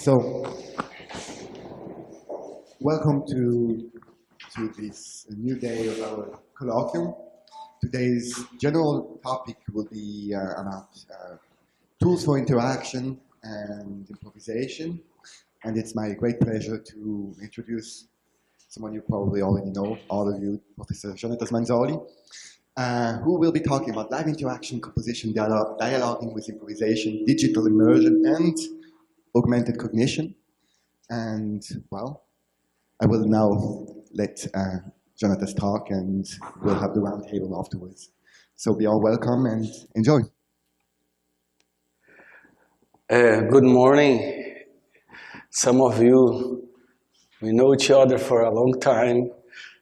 So, welcome to this new day of our colloquium. Today's general topic will be about tools for interaction and improvisation. And it's my great pleasure to introduce someone you probably already know, all of you, Professor Jônatas Manzolli, who will be talking about live interaction, composition, dialoguing with improvisation, digital immersion, and augmented cognition. And, well, I will now let Jônatas talk, and we'll have the round table afterwards. So be all welcome and enjoy. Good morning. Some of you, we know each other for a long time.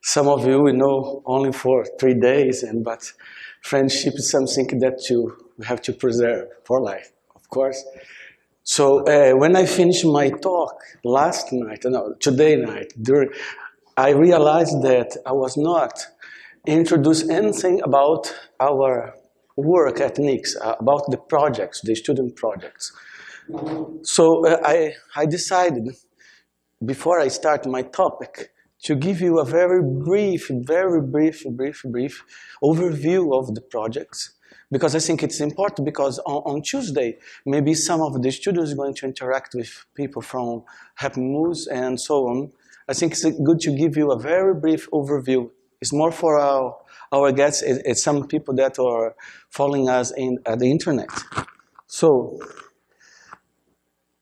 Some of you we know only for 3 days, but friendship is something that you have to preserve for life, of course. So when I finished my talk today night, I realized that I was not introduced anything about our work at NICS, about the projects, the student projects. So I decided, before I start my topic, to give you a very brief overview of the projects, because I think it's important, because on Tuesday, maybe some of the students are going to interact with people from Happy Moves and so on. I think it's good to give you a very brief overview. It's more for our guests, it's some people that are following us at the internet. So,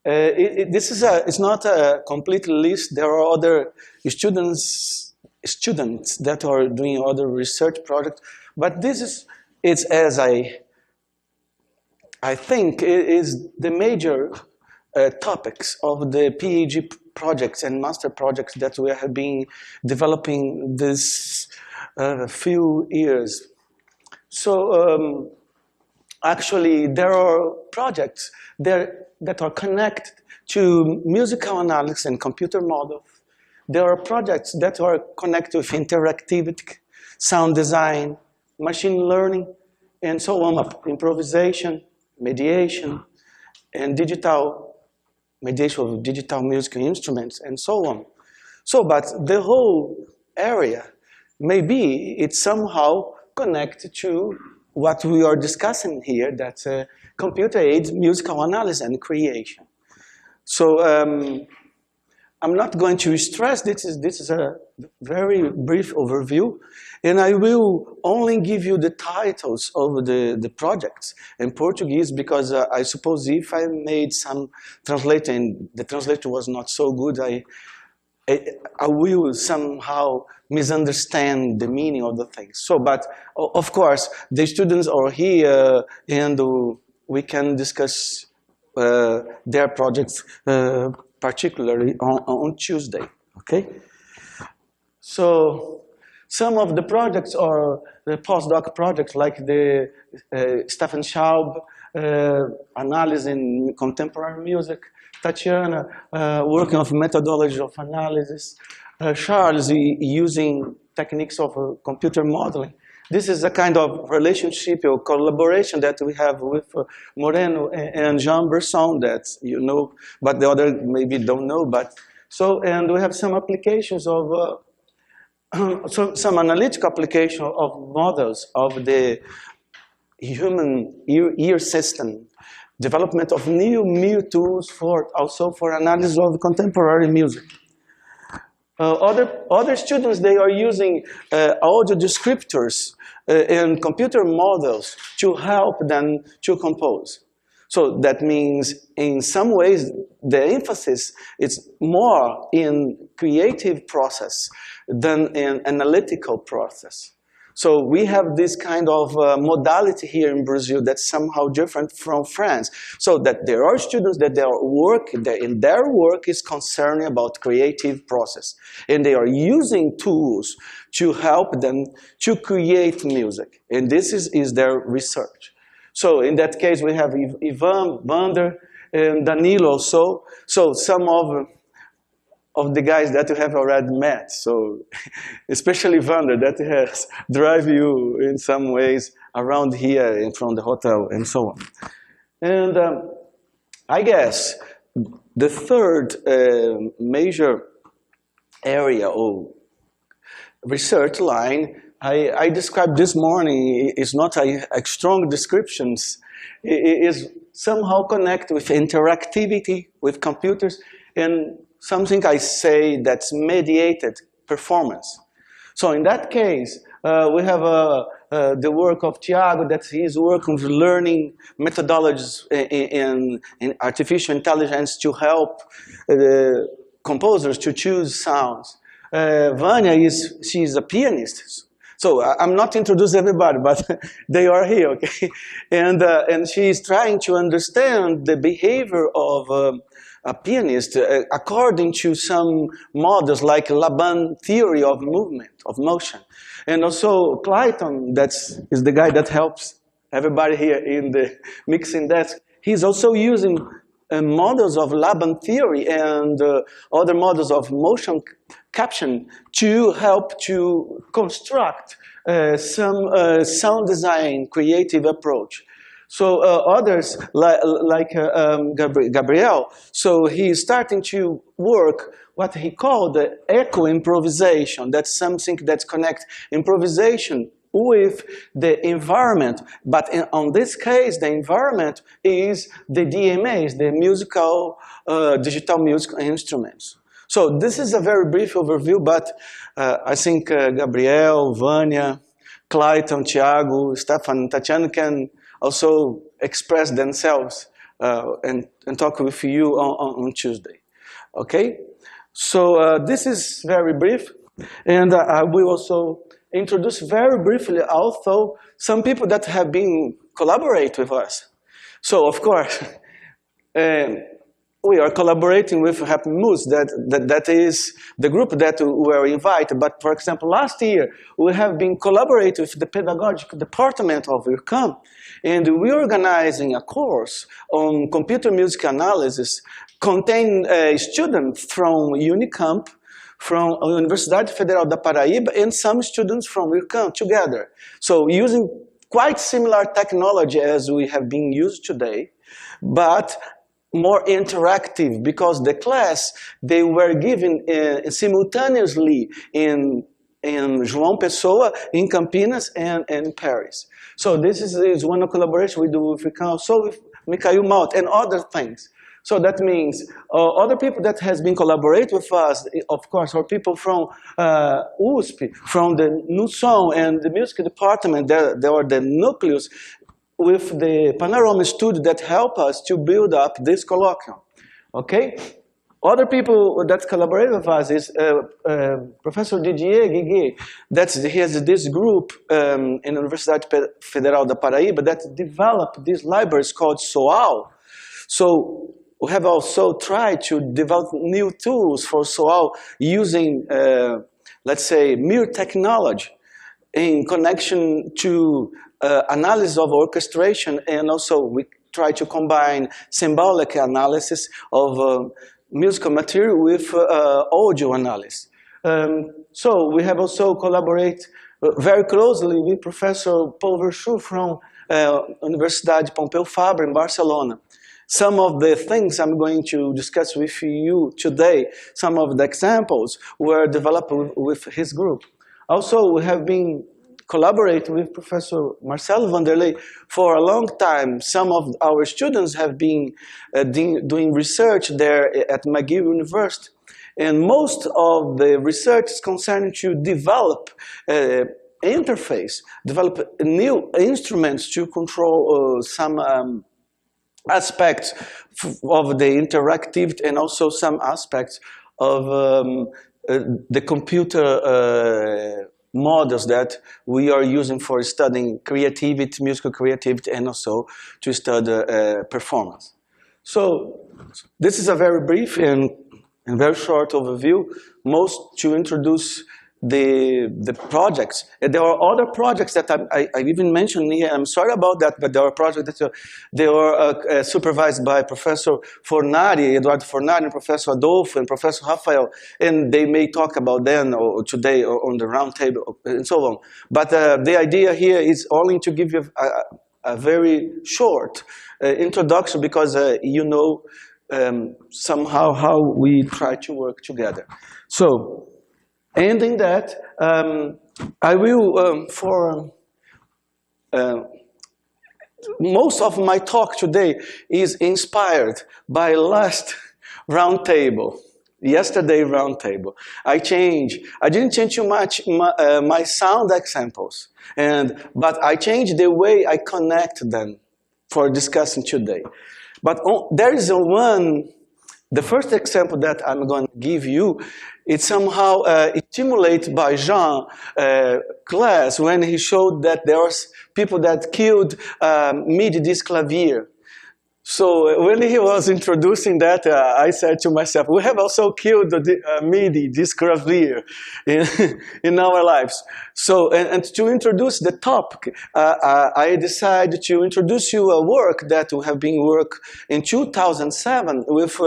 it's not a complete list. There are other students that are doing other research projects, but it's as I think it is the major topics of the PhD projects and master projects that we have been developing this few years. So actually, there are projects that are connected to musical analysis and computer models. There are projects that are connected with interactivity, sound design, machine learning, and so on, improvisation, mediation, and mediation of digital musical instruments, and so on. So, but the whole area, maybe it's somehow connected to what we are discussing here, that's computer-aided musical analysis and creation. So I'm not going to stress, this is a very brief overview, and I will only give you the titles of the projects in Portuguese, because I suppose if I made some translation and the translation was not so good, I will somehow misunderstand the meaning of the things. So, but of course, the students are here, and we can discuss their projects particularly on Tuesday, okay? So, some of the projects are the postdoc projects, like the Stefan Schaub analyzing contemporary music, Tatiana working on methodology of analysis, Charles using techniques of computer modeling. This is a kind of relationship or collaboration that we have with Moreno and Jean Bresson, that you know, but the other maybe don't know. But so, and we have some applications of some analytical application of models of the human ear system, development of new tools also for analysis of contemporary music. Other students, they are using audio descriptors and computer models to help them to compose. So that means, in some ways, the emphasis is more in creative process than in analytical process. So we have this kind of modality here in Brazil that's somehow different from France. So that there are students that in their work is concerning about creative process. And they are using tools to help them to create music. And this is their research. So in that case, we have Ivan, Vander, and Danilo also. So some of the guys that you have already met, so especially Vander, that has drive you in some ways around here and from the hotel and so on. And I guess the third major area or research line I described this morning is not a strong descriptions. It is somehow connected with interactivity with computers and something I say that's mediated performance. So in that case, we have the work of Thiago, that he's working with learning methodologies in artificial intelligence to help composers to choose sounds. Vanya she's a pianist. So I'm not introducing everybody, but they are here, okay? And she's trying to understand the behavior of a pianist according to some models like Laban theory of movement, of motion. And also Clayton, that is the guy that helps everybody here in the mixing desk. He's also using models of Laban theory and other models of motion caption to help to construct some sound design creative approach. So others like Gabriel, so he's starting to work what he called the echo improvisation. That's something that connects improvisation with the environment, but on this case, the environment is the DMAs, the musical, digital musical instruments. So this is a very brief overview, but I think Gabriel, Vanya, Clayton, Thiago, Stefan, Tatiana can also express themselves and talk with you on Tuesday. Okay? So this is very brief, and I will also introduce very briefly also some people that have been collaborate with us. So of course, we are collaborating with Happy Moose, that is the group that were invited. But for example, last year, we have been collaborating with the pedagogical department of IRCAM, and we're organizing a course on computer music analysis containing students from Unicamp, from Universidade Federal da Paraíba, and some students from IRCAM together. So using quite similar technology as we have been used today, but more interactive, because the class, they were given simultaneously in João Pessoa, in Campinas, and in Paris. So this is one collaboration we do with IRCAM, also with Mikhail Maut and other things. So that means other people that has been collaborate with us, of course, are people from USP, from the NUSON and the music department. There are the nucleus with the Panorama Studio that help us to build up this colloquium. Okay? Other people that collaborate with us is Professor Didier Guiguet. He has this group in Universidade Federal da Paraíba that developed these libraries called SOAL. So we have also tried to develop new tools for SOAL using, let's say, mere technology in connection to analysis of orchestration, and also we try to combine symbolic analysis of musical material with audio analysis. So we have also collaborated very closely with Professor Paul Verchoux from Universidade Pompeu Fabra in Barcelona. Some of the things I'm going to discuss with you today, some of the examples were developed with his group. Also, we have been collaborating with Professor Marcelo Vanderlei for a long time. Some of our students have been doing research there at McGill University. And most of the research is concerned to develop interface, develop new instruments to control some aspects of the interactivity, and also some aspects of the computer models that we are using for studying creativity, musical creativity, and also to study performance. So this is a very brief and very short overview, most to introduce the projects. There are other projects that I even mentioned here. I'm sorry about that, but there are projects that they are supervised by Professor Fornari, Eduardo Fornari, and Professor Adolfo, and Professor Rafael, and they may talk about them or today or on the round table and so on. But the idea here is only to give you a very short introduction, because you know somehow how we try to work together. So, ending that, I will, most of my talk today is inspired by last roundtable, yesterday roundtable. I didn't change too much my sound examples, but I changed the way I connect them for discussing today. But there is the first example that I'm going to give you, it's somehow stimulated by Jean class when he showed that there was people that killed MIDI disc clavier. So when he was introducing that, I said to myself, we have also killed the MIDI disc clavier in our lives. So, and to introduce the topic, I decided to introduce you a work that we have been work in 2007 with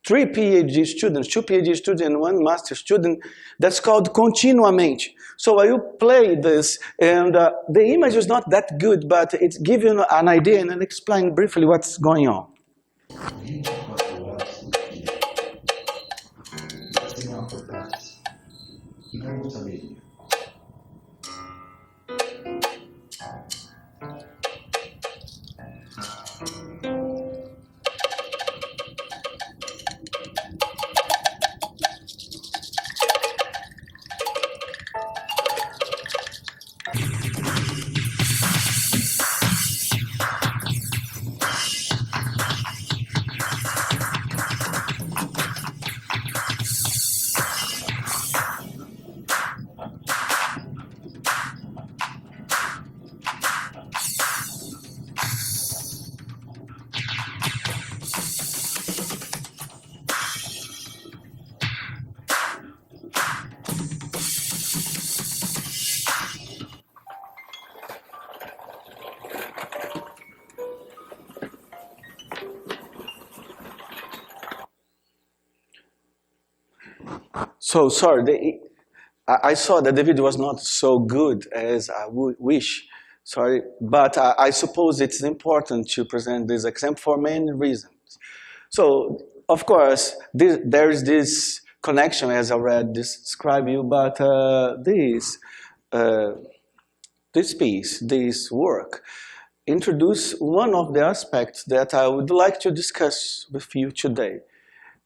three PhD students, two PhD students and one master student, that's called Continuamente. So I will play this, and the image is not that good, but it gives you an idea and I'll explain briefly what's going on. So sorry, I saw that the video was not so good as I would wish. Sorry, but I suppose it's important to present this example for many reasons. So, of course, there is this connection, as I already described you, but this piece, this work, introduce one of the aspects that I would like to discuss with you today.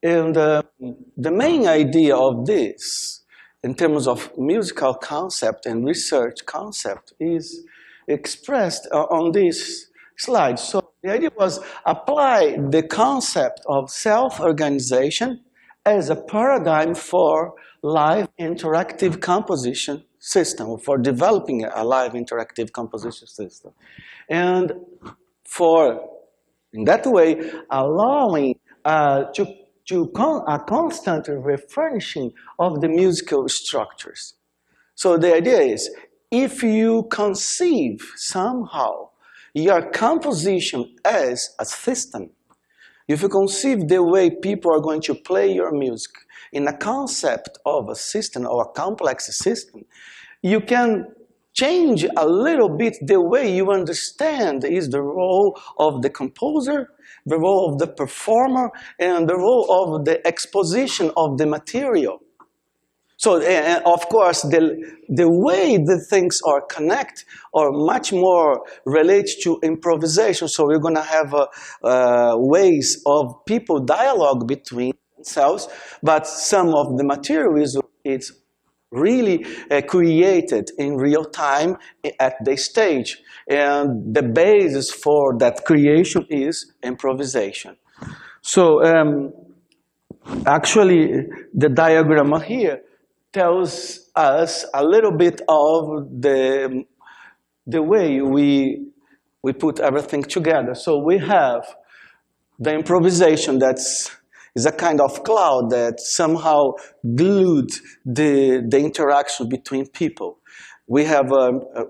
And the main idea of this, in terms of musical concept and research concept, is expressed on this slide. So the idea was apply the concept of self-organization as a paradigm for live interactive composition system, for developing a live interactive composition system. And in that way, allowing a constant refurnishing of the musical structures. So the idea is, if you conceive somehow your composition as a system, if you conceive the way people are going to play your music in a concept of a system or a complex system, you can change a little bit the way you understand is the role of the composer, the role of the performer, and the role of the exposition of the material. So, of course, the way the things are connected are much more related to improvisation. So we're going to have ways of people dialogue between themselves, but some of the material is really created in real time at the stage. And the basis for that creation is improvisation. So actually, the diagram here tells us a little bit of the way we put everything together. So we have the improvisation is a kind of cloud that somehow glued the interaction between people. We have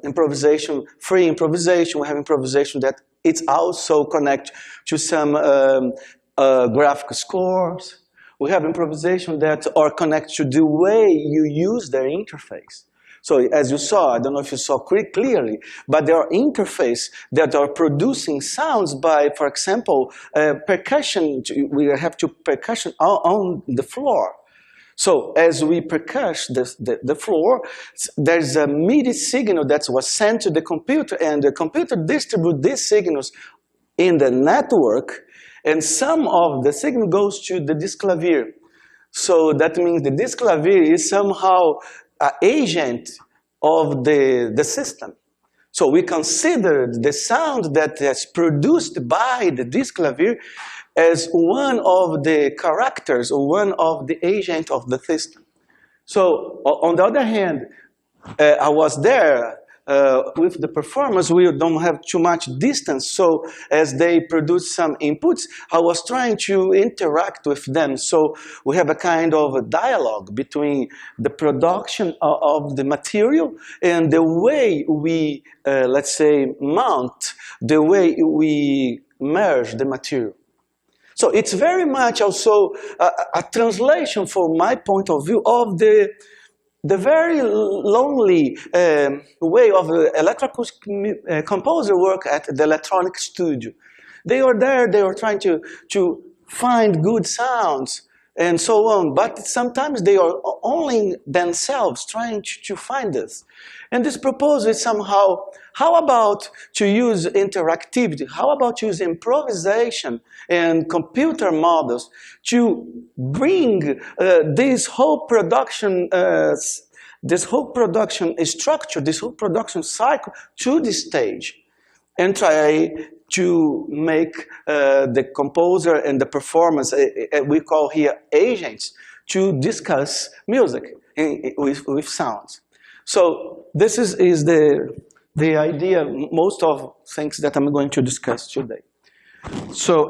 improvisation, free improvisation. We have improvisation that it's also connected to some graphic scores. We have improvisation that are connected to the way you use their interface. So as you saw, I don't know if you saw clearly, but there are interfaces that are producing sounds by, for example, percussion. We have to percussion on the floor. So as we percuss the floor, there's a MIDI signal that was sent to the computer, and the computer distributes these signals in the network, and some of the signal goes to the disc clavier. So that means the disc clavier is somehow an agent of the system. So we consider the sound that is produced by the disc clavier as one of the characters or one of the agents of the system. So on the other hand, I was there with the performers. We don't have too much distance, so as they produce some inputs, I was trying to interact with them. So we have a kind of a dialogue between the production of the material and the way we, let's say, mount, the way we merge the material. So it's very much also a translation, from my point of view, of the very lonely way of electroacoustic composer work at the electronic studio. They are there, they are trying to find good sounds and so on, but sometimes they are only themselves trying to find this. And this proposal is somehow, how about to use interactivity? How about use improvisation and computer models to bring this whole production structure, this whole production cycle to the stage, and try to make the composer and the performers, we call here agents, to discuss music with sounds. So this is the idea, most of things that I'm going to discuss today. So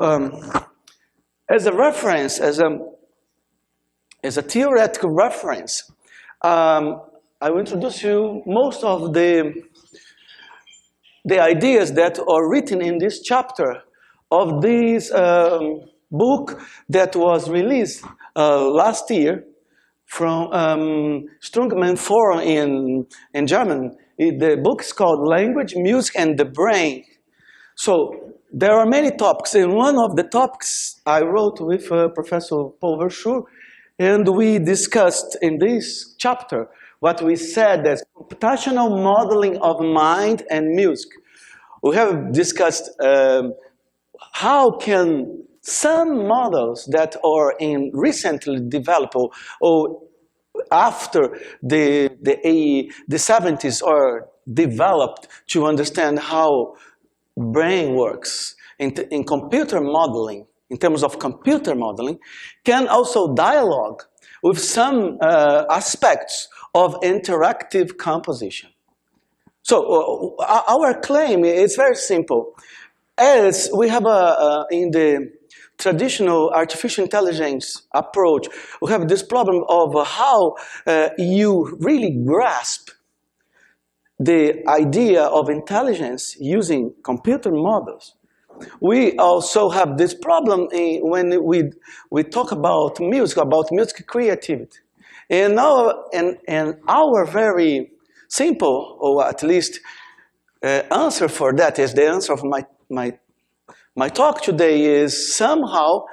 as a reference, as a theoretical reference, I will introduce you most of the ideas that are written in this chapter of this book that was released last year from Strungman Forum in German. The book is called Language, Music, and the Brain. So there are many topics, and one of the topics I wrote with Professor Paul Verschoor, and we discussed in this chapter what we said as computational modeling of mind and music. We have discussed how can some models that are recently developed or after the 70s are developed to understand how brain works in computer modeling, in terms of computer modeling, can also dialogue with some aspects of interactive composition. So our claim is very simple. As we have in the traditional artificial intelligence approach, we have this problem of how you really grasp the idea of intelligence using computer models. We also have this problem when we talk about music creativity. And our very simple, or at least answer for that, is the answer of my talk today, is somehow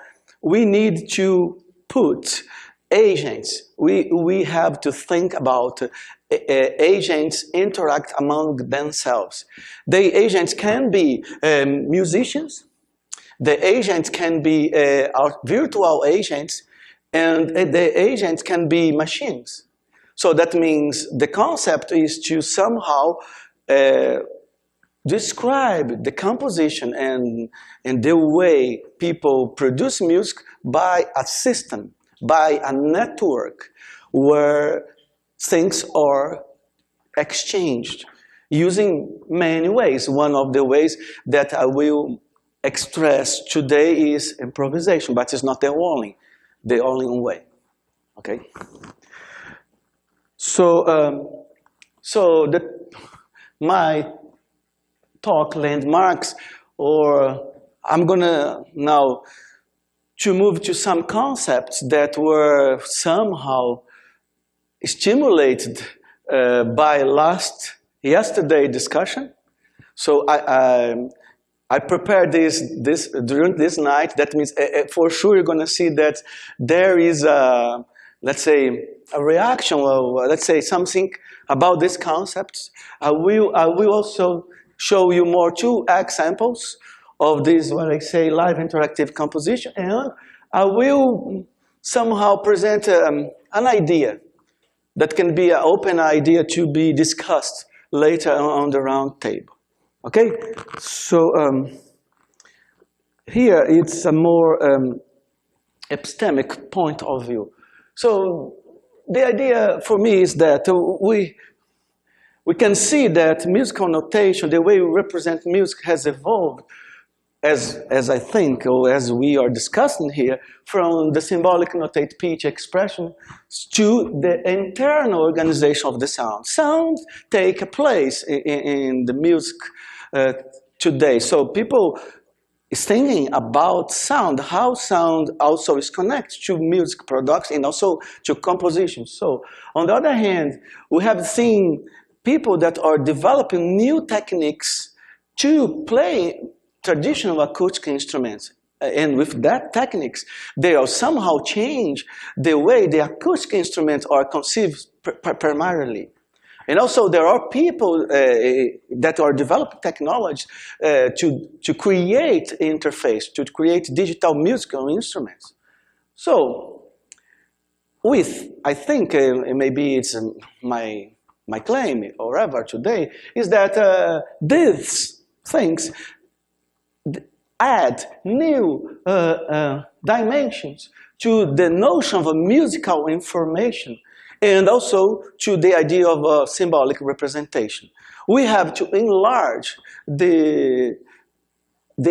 we need to put agents. We have to think about agents interact among themselves. The agents can be musicians. The agents can be virtual agents, and the agents can be machines. So that means the concept is to somehow describe the composition and the way people produce music by a system, by a network where things are exchanged using many ways. One of the ways that I will express today is improvisation, but it's not the only way. Okay. So, my talk landmarks, or I'm gonna now to move to some concepts that were somehow stimulated by yesterday discussion. So I prepared this during this night. That means for sure you're going to see that there is a, let's say, a reaction, or let's say something about these concepts. I will also show you more 2 examples of this, what I say, live interactive composition, and I will somehow present an idea that can be an open idea to be discussed later on the round table. Okay, so here it's a more epistemic point of view. So the idea for me is that we can see that musical notation, the way we represent music, has evolved, as I think, or as we are discussing here, from the symbolic notate pitch expression to the internal organization of the sound. Sound take a place in the music today. So people is thinking about sound, how sound also is connected to music production and also to composition. So on the other hand, we have seen people that are developing new techniques to play traditional acoustic instruments. And with that techniques, they are somehow change the way the acoustic instruments are conceived primarily. And also there are people that are developing technology to create interface, to create digital musical instruments. So I think, maybe it's my claim or ever today, is that these things add new dimensions to the notion of a musical information, and also to the idea of a symbolic representation. We have to enlarge the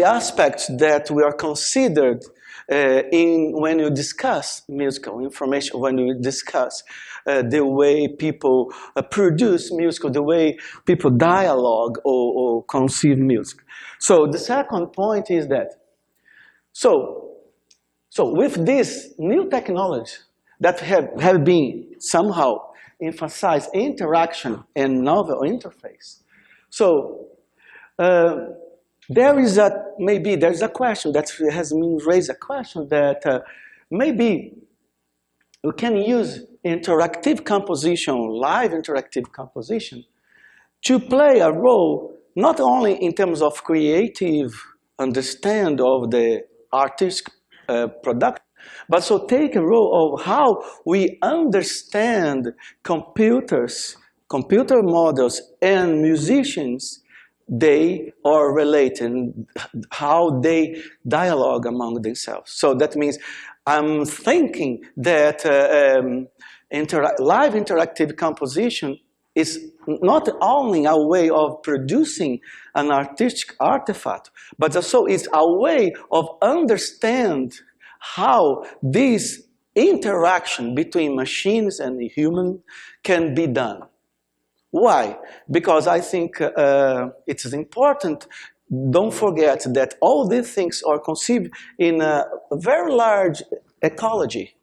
aspects that we are considered when you discuss musical information, when we discuss the way people produce music, the way people dialogue or conceive music. So the second point is that, so with this new technology that have been somehow emphasized interaction and novel interface. So there's a question that has been raised, a question that maybe we can use interactive composition, live interactive composition, to play a role not only in terms of creative understand of the artistic production, but also take a role of how we understand computers, computer models, and musicians. They are related, how they dialogue among themselves. So that means I'm thinking that live interactive composition is not only a way of producing an artistic artifact, but also it's a way of understand how this interaction between machines and human can be done. Why? Because I think it is important. Don't forget that all these things are conceived in a very large ecology.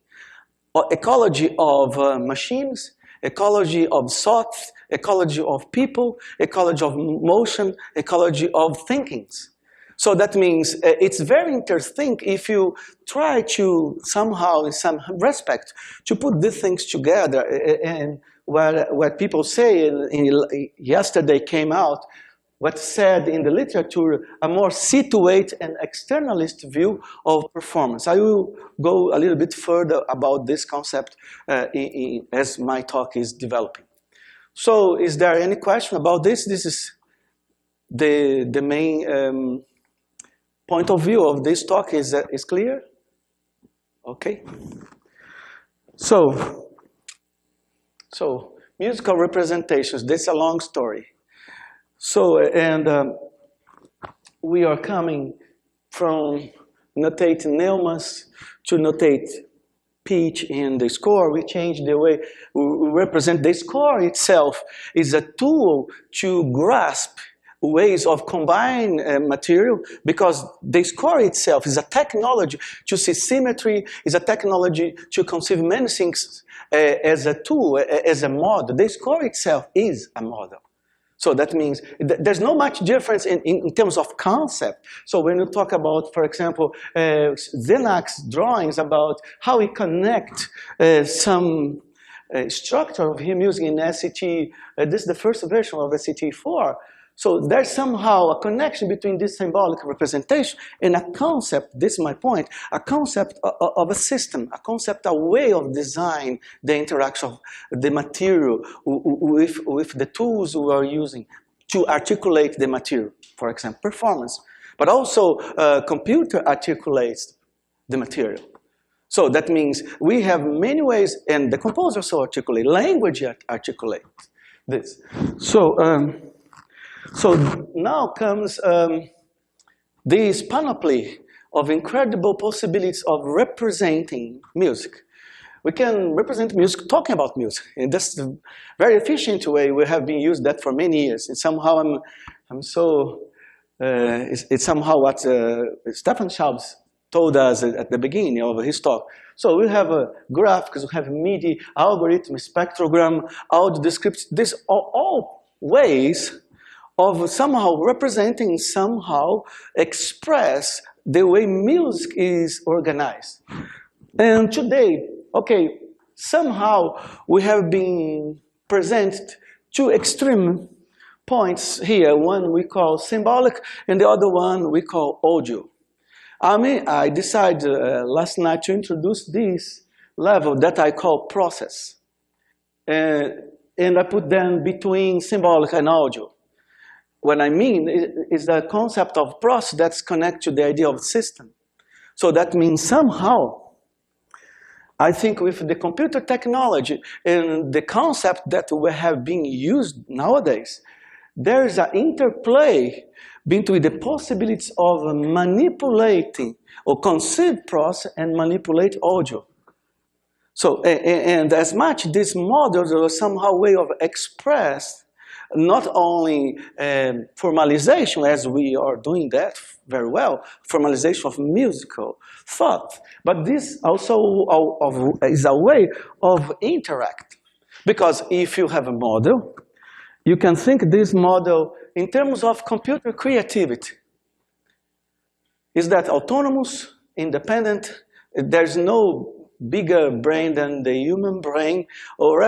Ecology of machines, ecology of thoughts, ecology of people, ecology of motion, ecology of thinkings. So that means it's very interesting if you try to somehow, in some respect, to put these things together. And what people say yesterday came out, what said in the literature, a more situate and externalist view of performance. I will go a little bit further about this concept as my talk is developing. So is there any question about this? This is the main point of view of this talk is clear? Okay. So musical representations, this is a long story. So, and we are coming from notate neumas to notate pitch in the score. We change the way we represent. The score itself is a tool to grasp ways of combine material, because the score itself is a technology to see symmetry, is a technology to conceive many things as a tool, as a model. The score itself is a model. So that means there's not much difference in terms of concept. So when you talk about, for example, Zenak's drawings about how we connect some structure of him using SCT, this is the first version of SCT4. So there's somehow a connection between this symbolic representation and a concept, this is my point, a concept of a system, a concept, a way of design the interaction of the material with the tools we are using to articulate the material, for example, performance. But also, computer articulates the material. So that means we have many ways, and the composer also articulate, language articulates this. So now comes this panoply of incredible possibilities of representing music. We can represent music talking about music, and that's a very efficient way. We have been used that for many years. And somehow it's somehow what Stefan Schaubs told us at the beginning of his talk. So we have graphics, we have MIDI, algorithm, spectrogram, audio description. These are all ways of somehow representing, somehow express the way music is organized. And today, okay, somehow we have been presented two extreme points here. One we call symbolic, and the other one we call audio. I decided last night to introduce this level that I call process. And I put them between symbolic and audio. What I mean is the concept of process that's connected to the idea of system. So that means somehow, I think with the computer technology and the concept that we have been used nowadays, there is an interplay between the possibilities of manipulating or conceive process and manipulate audio. So, and as much these models are somehow way of express not only formalization, as we are doing that very well, formalization of musical thought, but this also is a way of interact. Because if you have a model, you can think this model in terms of computer creativity. Is that autonomous, independent? There's no bigger brain than the human brain, or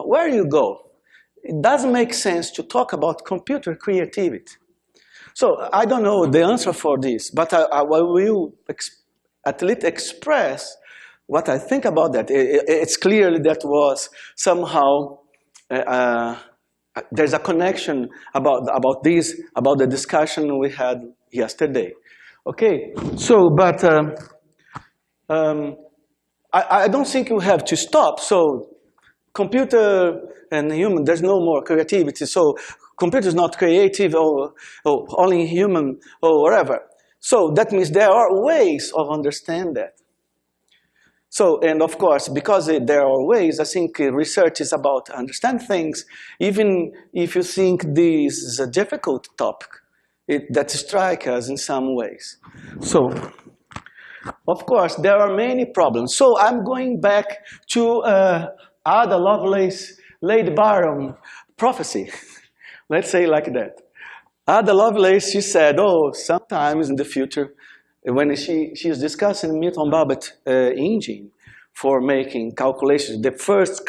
where you go. It doesn't make sense to talk about computer creativity. So I don't know the answer for this, but I will at least express what I think about that. It's clearly that was somehow, there's a connection about this, about the discussion we had yesterday. Okay, so, but I don't think you have to stop. So computer and human, there's no more creativity. So computer is not creative or only human or whatever. So that means there are ways of understanding that. So, and of course, because there are ways, I think research is about understand things, even if you think this is a difficult topic, that strikes us in some ways. So, of course, there are many problems. So I'm going back to Ada Lovelace Lady Byron prophecy. Let's say like that. Ada Lovelace, she said, oh, sometimes in the future, when she's discussing Milton-Babbitt engine for making calculations, the first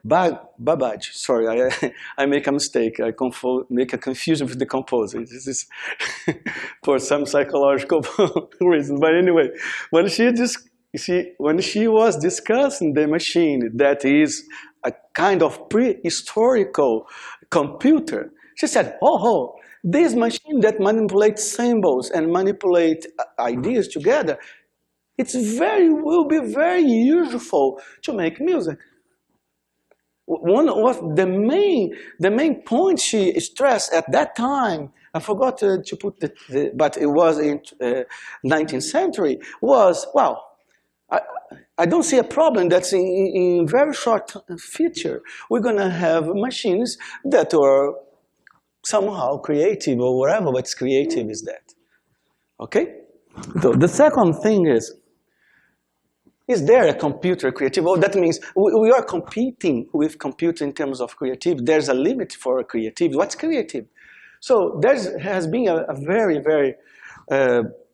Babbage, sorry, I make a mistake, I make a confusion with the composer. This is for some psychological reasons, but anyway, when she was discussing the machine that is a kind of prehistorical computer, she said, oh, this machine that manipulates symbols and manipulates ideas together, will be very useful to make music. One of the main points she stressed at that time, I forgot to put but it was in 19th century, was, well, I don't see a problem that's in very short future. We're going to have machines that are somehow creative or whatever, what's creative is that. Okay? So the second thing is, Is there a computer creative? Well, that means we are competing with computer in terms of creativity. There's a limit for creativity. What's creative? So there has been a very, very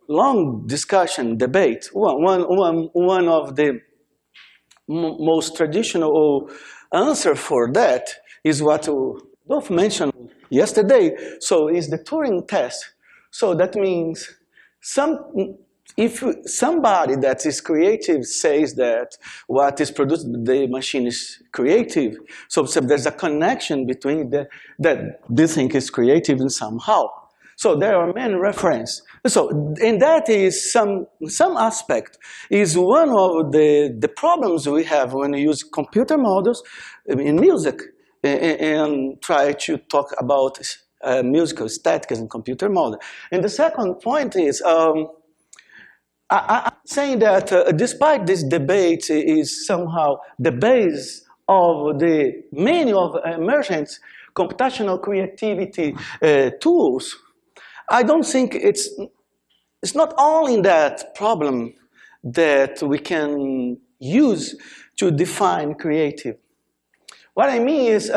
long discussion, debate. One of the most traditional answer for that is what Dolph mentioned yesterday. So is the Turing test. So that means if somebody that is creative says that what is produced by the machine is creative, so there's a connection between that this thing is creative in somehow. So there are many references. So, and that is some aspect is one of the problems we have when we use computer models in music and try to talk about musical aesthetics and computer model. And the second point is, I'm saying that despite this debate is somehow the base of the many of emergent computational creativity tools, I don't think it's not only that problem that we can use to define creative. What I mean is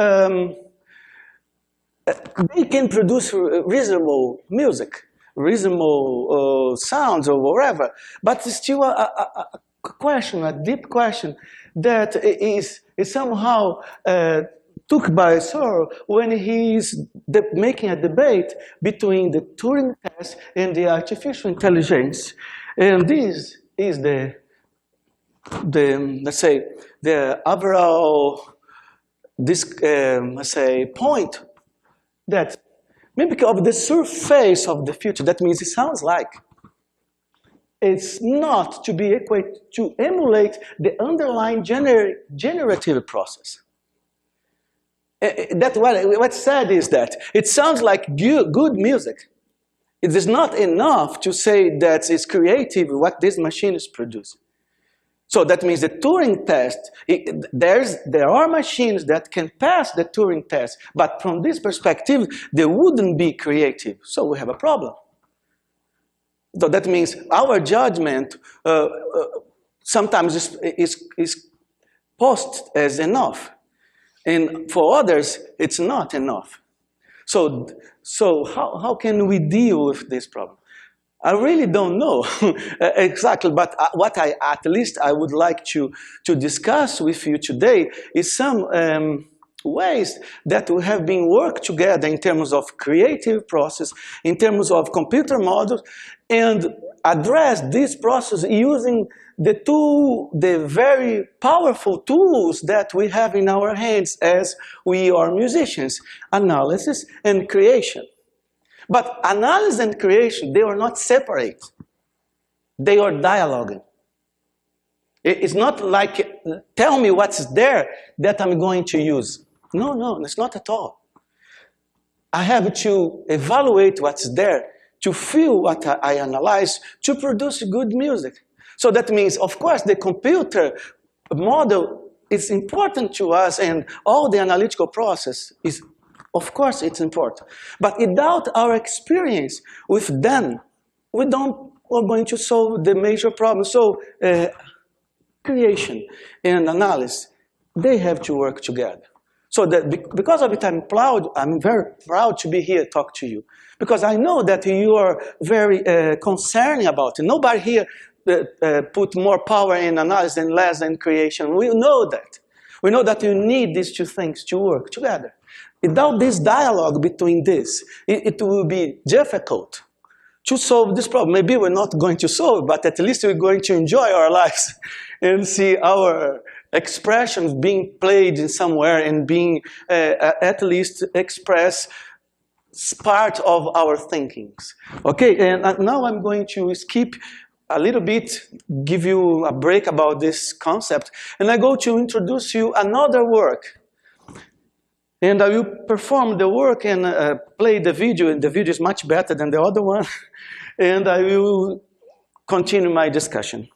they can produce reasonable music, reasonable sounds or whatever, but it's still a question, a deep question that is somehow took by Searle when he's making a debate between the Turing test and the artificial intelligence. And this is let's say, the overall, let's say, point that maybe of the surface of the future, that means it sounds like it's not to be equated to emulate the underlying generative process. That what's said is that it sounds like good music. It is not enough to say that it's creative what this machine is producing. So that means the Turing test, there are machines that can pass the Turing test, but from this perspective, they wouldn't be creative. So we have a problem. So that means our judgment sometimes is posed as enough. And for others, it's not enough. So how can we deal with this problem? I really don't know exactly, but what at least I would like to discuss with you today is some ways that we have been worked together in terms of creative process, in terms of computer models, and address this process using the very powerful tools that we have in our hands as we are musicians, analysis and creation. But analysis and creation, they are not separate. They are dialoguing. It's not like, tell me what's there that I'm going to use. No, it's not at all. I have to evaluate what's there, to feel what I analyze, to produce good music. So that means, of course, the computer model is important to us, and all the analytical process is, of course, it's important. But without our experience with them, we're going to solve the major problem. So creation and analysis, they have to work together. So that because of it, I'm very proud to be here to talk to you. Because I know that you are very concerned about it. Nobody here put more power in analysis and less in creation. We know that. We know that you need these two things to work together. Without this dialogue between this, it will be difficult to solve this problem. Maybe we're not going to solve it, but at least we're going to enjoy our lives and see our expressions being played in somewhere and being at least express part of our thinkings. Okay, and now I'm going to skip a little bit, give you a break about this concept, and I go to introduce you another work. And I will perform the work and play the video, and the video is much better than the other one, and I will continue my discussion.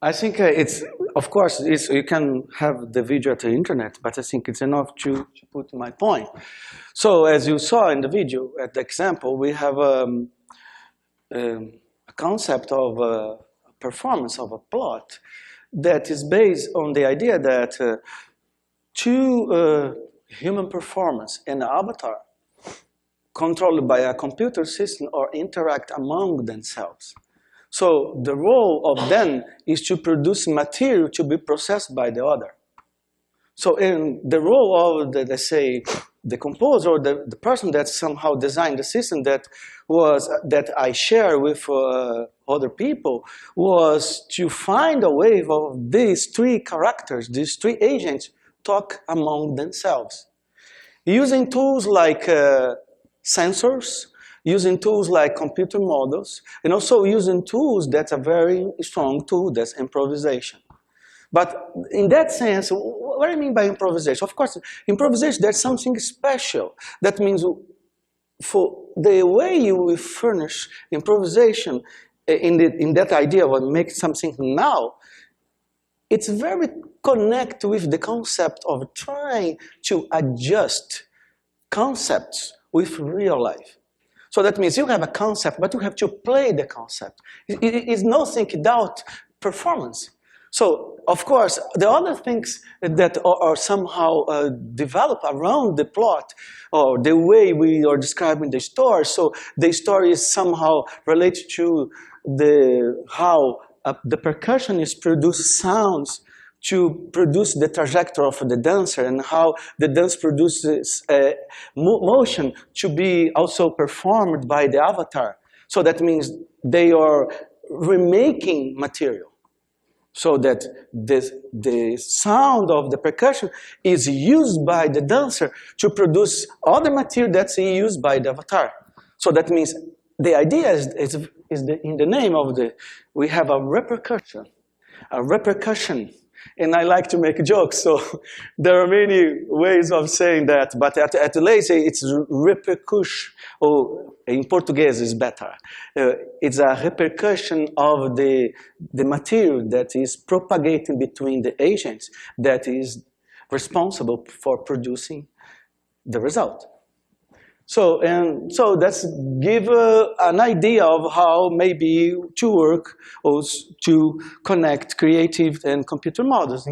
I think of course, you can have the video at the internet, but I think it's enough to put my point. So as you saw in the video, at the example, we have a concept of a performance of a plot that is based on the idea that two human performance and an avatar controlled by a computer system or interact among themselves. So the role of them is to produce material to be processed by the other. So in the role of the, let's say, the composer or the person that somehow designed the system that I share with other people was to find a way of these three characters, these three agents, talk among themselves. Using tools like sensors, using tools like computer models, and also using tools that's a very strong tool, that's improvisation. But in that sense, what do I mean by improvisation? Of course, improvisation, there's something special. That means for the way you will furnish improvisation in that idea of make something now, it's very connected with the concept of trying to adjust concepts with real life. So that means you have a concept, but you have to play the concept. It's nothing without performance. So, of course, the other things that are somehow developed around the plot, or the way we are describing the story, so the story is somehow related to how the percussionist produces sounds to produce the trajectory of the dancer, and how the dance produces motion to be also performed by the avatar. So that means they are remaking material. So that the sound of the percussion is used by the dancer to produce other material that's used by the avatar. So that means the idea is in the name of we have a repercussion. And I like to make jokes, so there are many ways of saying that, but at least it's repercussion, or in Portuguese is better. It's a repercussion of the material that is propagating between the agents that is responsible for producing the result. So that's give an idea of how maybe to work or to connect creative and computer models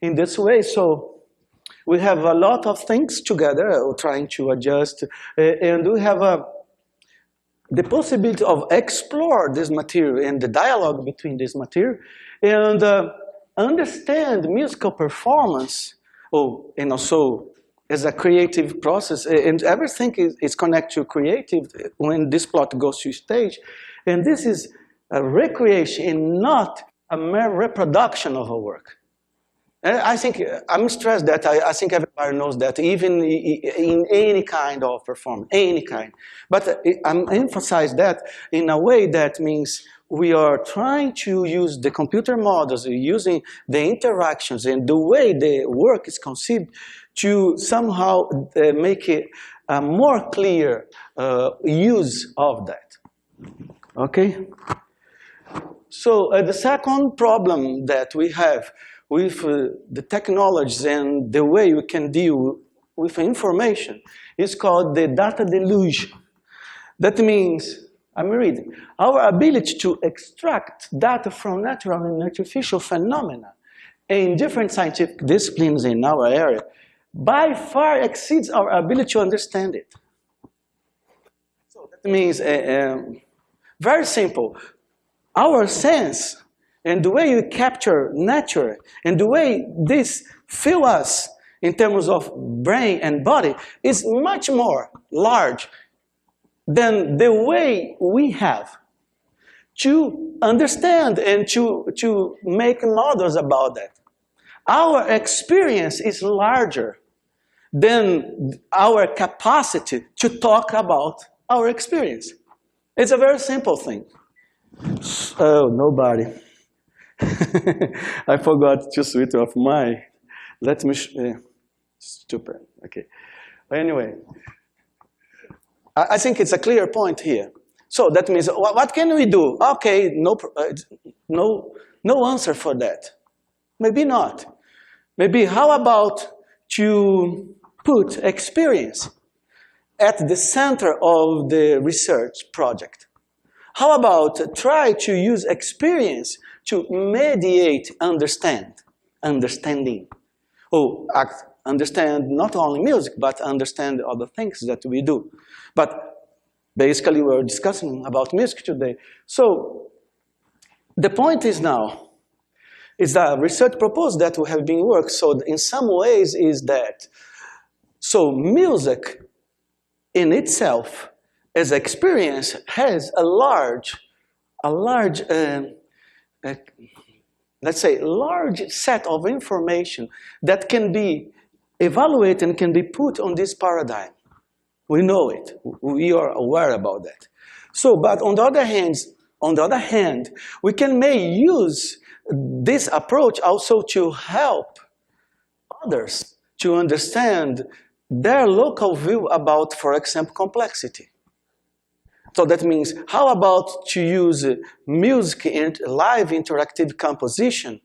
in this way. So we have a lot of things together, trying to adjust, and we have the possibility of explore this material and the dialogue between this material, and understand musical performance, and also as a creative process, and everything is connected to creative when this plot goes to stage. And this is a recreation and not a mere reproduction of a work. And I think, I'm stressed that I think everybody knows that, even in any kind of performance, any kind. But I'm emphasizing that in a way that means we are trying to use the computer models, using the interactions and the way the work is conceived to somehow make it a more clear use of that. Okay? So the second problem that we have with the technologies and the way we can deal with information is called the data deluge. That means, I'm reading, our ability to extract data from natural and artificial phenomena in different scientific disciplines in our area by far exceeds our ability to understand it. So that means, very simple, our sense and the way we capture nature and the way this fills us in terms of brain and body is much more large than the way we have to understand and to make models about that. Our experience is larger than our capacity to talk about our experience. It's a very simple thing. Oh, nobody. I forgot to switch off my. Let me. Stupid. Okay. Anyway, I think it's a clear point here. So that means, what can we do? Okay, no answer for that. Maybe not. Maybe how about to put experience at the center of the research project? How about try to use experience to mediate understanding? Oh, understand not only music, but understand other things that we do. But basically, we're discussing about music today. So the point is now, is that research proposal that we have been working. So in some ways is that, so music in itself as experience has a large, let's say, large set of information that can be evaluated and can be put on this paradigm. We know it. We are aware about that. So, but on the other hand, we may use this approach also to help others to understand their local view about, for example, complexity. So that means, how about to use music and live interactive composition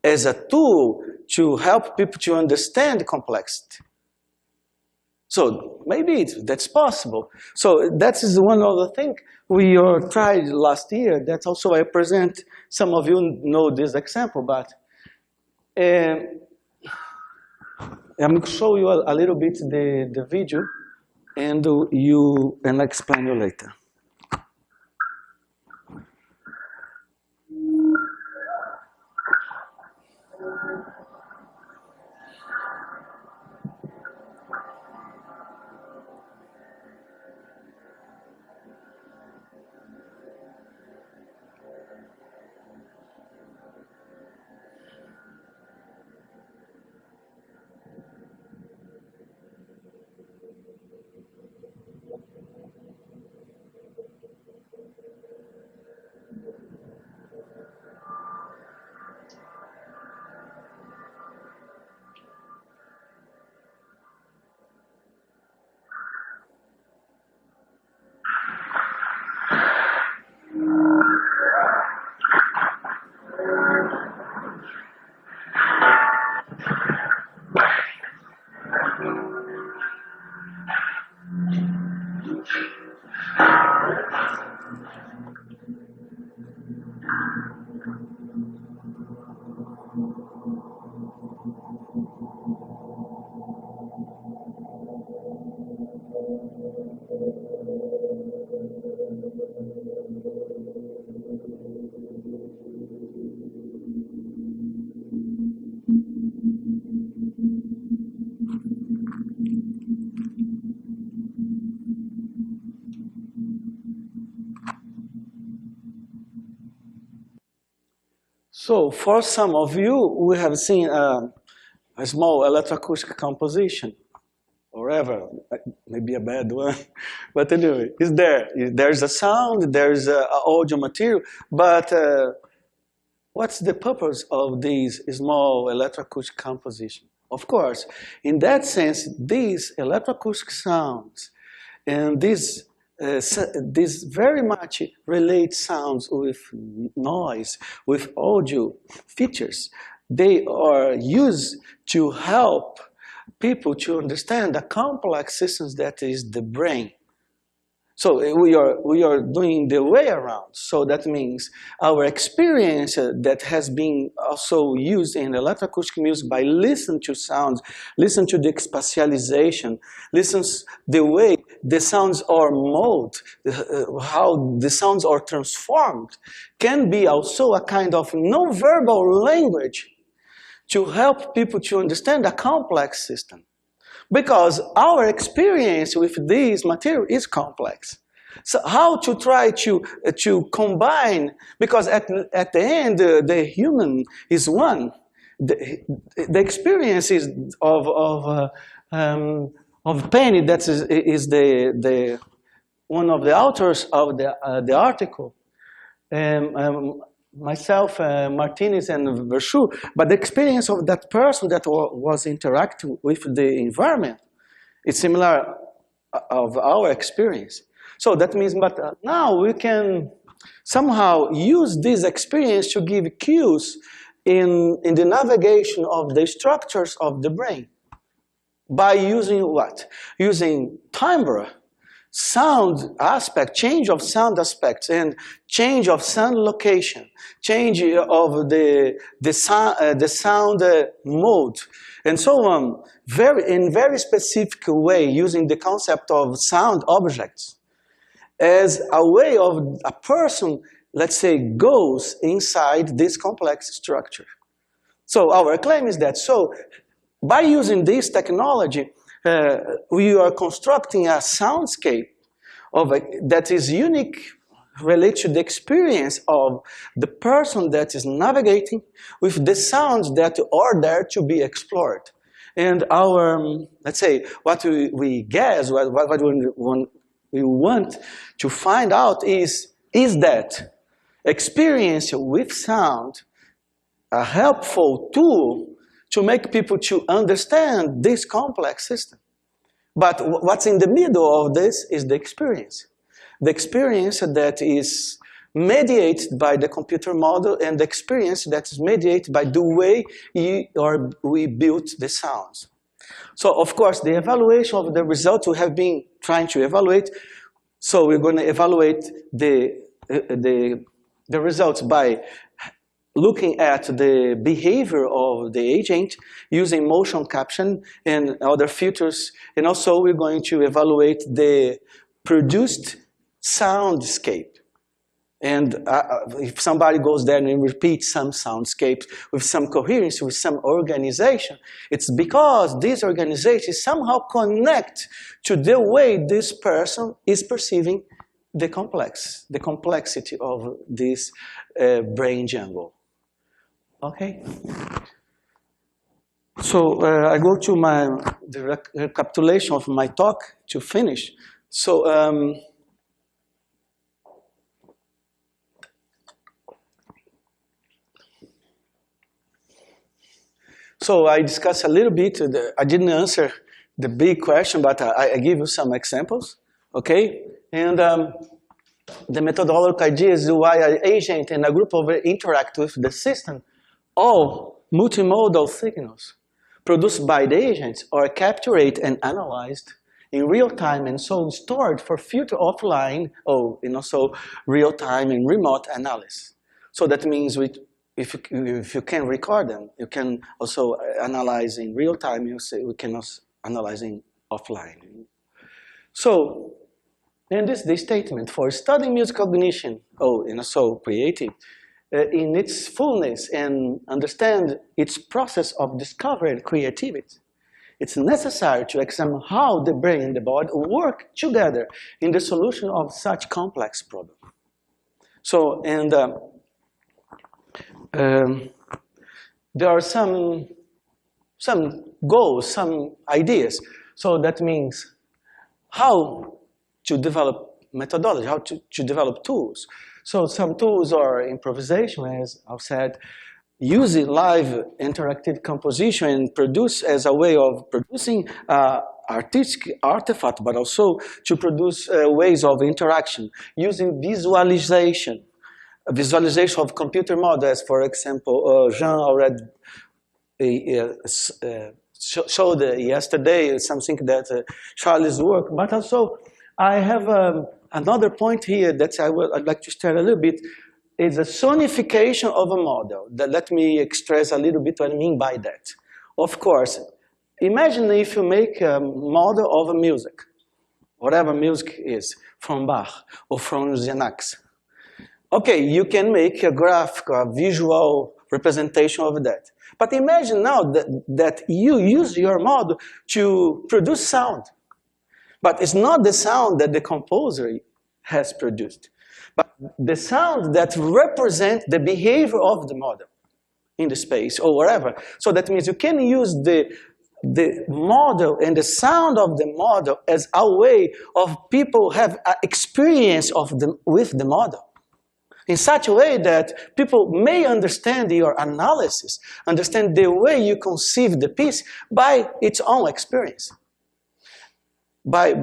as a tool to help people to understand complexity? So maybe that's possible. So that is one of the things we tried last year. That's also I present. Some of you know this example, but I'm going to show you a little bit the video, and I'll explain you later. So for some of you, we have seen a small electroacoustic composition, or ever, maybe a bad one, but anyway, it's there. There's a sound, there's audio material, but what's the purpose of these small electroacoustic composition? Of course, in that sense, these electroacoustic sounds and these very much relate sounds with noise, with audio features. They are used to help people to understand the complex systems that is the brain. So we are doing the way around. So that means our experience that has been also used in electroacoustic music by listening to sounds, listen to the spatialization, listens the way the sounds are molded, how the sounds are transformed, can be also a kind of non-verbal language to help people to understand a complex system. Because our experience with this material is complex. So how to try to combine, because at the end, the human is one, the experiences of Penny, that is the one of the authors of the article, myself, Martinez, and Verschu, but the experience of that person that was interacting with the environment is similar of our experience. So that means, but now we can somehow use this experience to give cues in the navigation of the structures of the brain by using what? Using timbre, sound aspect, change of sound aspects, and change of sound location, change of the sound mode, and so on, in very specific way, using the concept of sound objects as a way of a person, let's say, goes inside this complex structure. So our claim is that, so by using this technology, we are constructing a soundscape that is unique, related to the experience of the person that is navigating with the sounds that are there to be explored. And our, let's say, what we guess, what we want to find out is that experience with sound a helpful tool to make people to understand this complex system. But what's in the middle of this is the experience. The experience that is mediated by the computer model and the experience that is mediated by the way we built the sounds. So, of course, the evaluation of the results we have been trying to evaluate. So we're going to evaluate the results by looking at the behavior of the agent using motion caption and other filters. And also we're going to evaluate the produced soundscape. And if somebody goes there and repeats some soundscapes with some coherence, with some organization, it's because these organizations somehow connect to the way this person is perceiving the complexity of this brain jungle. Okay? So I go to the recapitulation of my talk to finish. So I discussed a little bit, I didn't answer the big question, but I give you some examples, okay? And the methodological idea is why an agent and a group of interact with the system. All multimodal signals produced by the agents are captured and analyzed in real time and so stored for future offline, and also real time and remote analysis. So that means if you can record them, you can also analyze in real time. We can also analyze in offline. So, and this is the statement for studying music cognition, and also creative, in its fullness and understand its process of discovery and creativity. It's necessary to examine how the brain and the body work together in the solution of such complex problems. So, and there are some goals, some ideas. So that means how to develop methodology, how to develop tools. So some tools are improvisation, as I've said, using live interactive composition and produce as a way of producing artistic artifact, but also to produce ways of interaction, using visualization of computer models. For example, Jean already showed yesterday something that Charlie's work, but also I have another point here that I'd like to start a little bit, is a sonification of a model. Let me express a little bit what I mean by that. Of course, imagine if you make a model of a music, whatever music is, from Bach or from Xenax. Okay, you can make a graphic, a visual representation of that. But imagine now that you use your model to produce sound. But it's not the sound that the composer has produced, but the sound that represents the behavior of the model. in the space or wherever. So that means you can use the model and the sound of the model as a way of people have an experience with the model, in such a way that people may understand your analysis, understand the way you conceive the piece by its own experience, by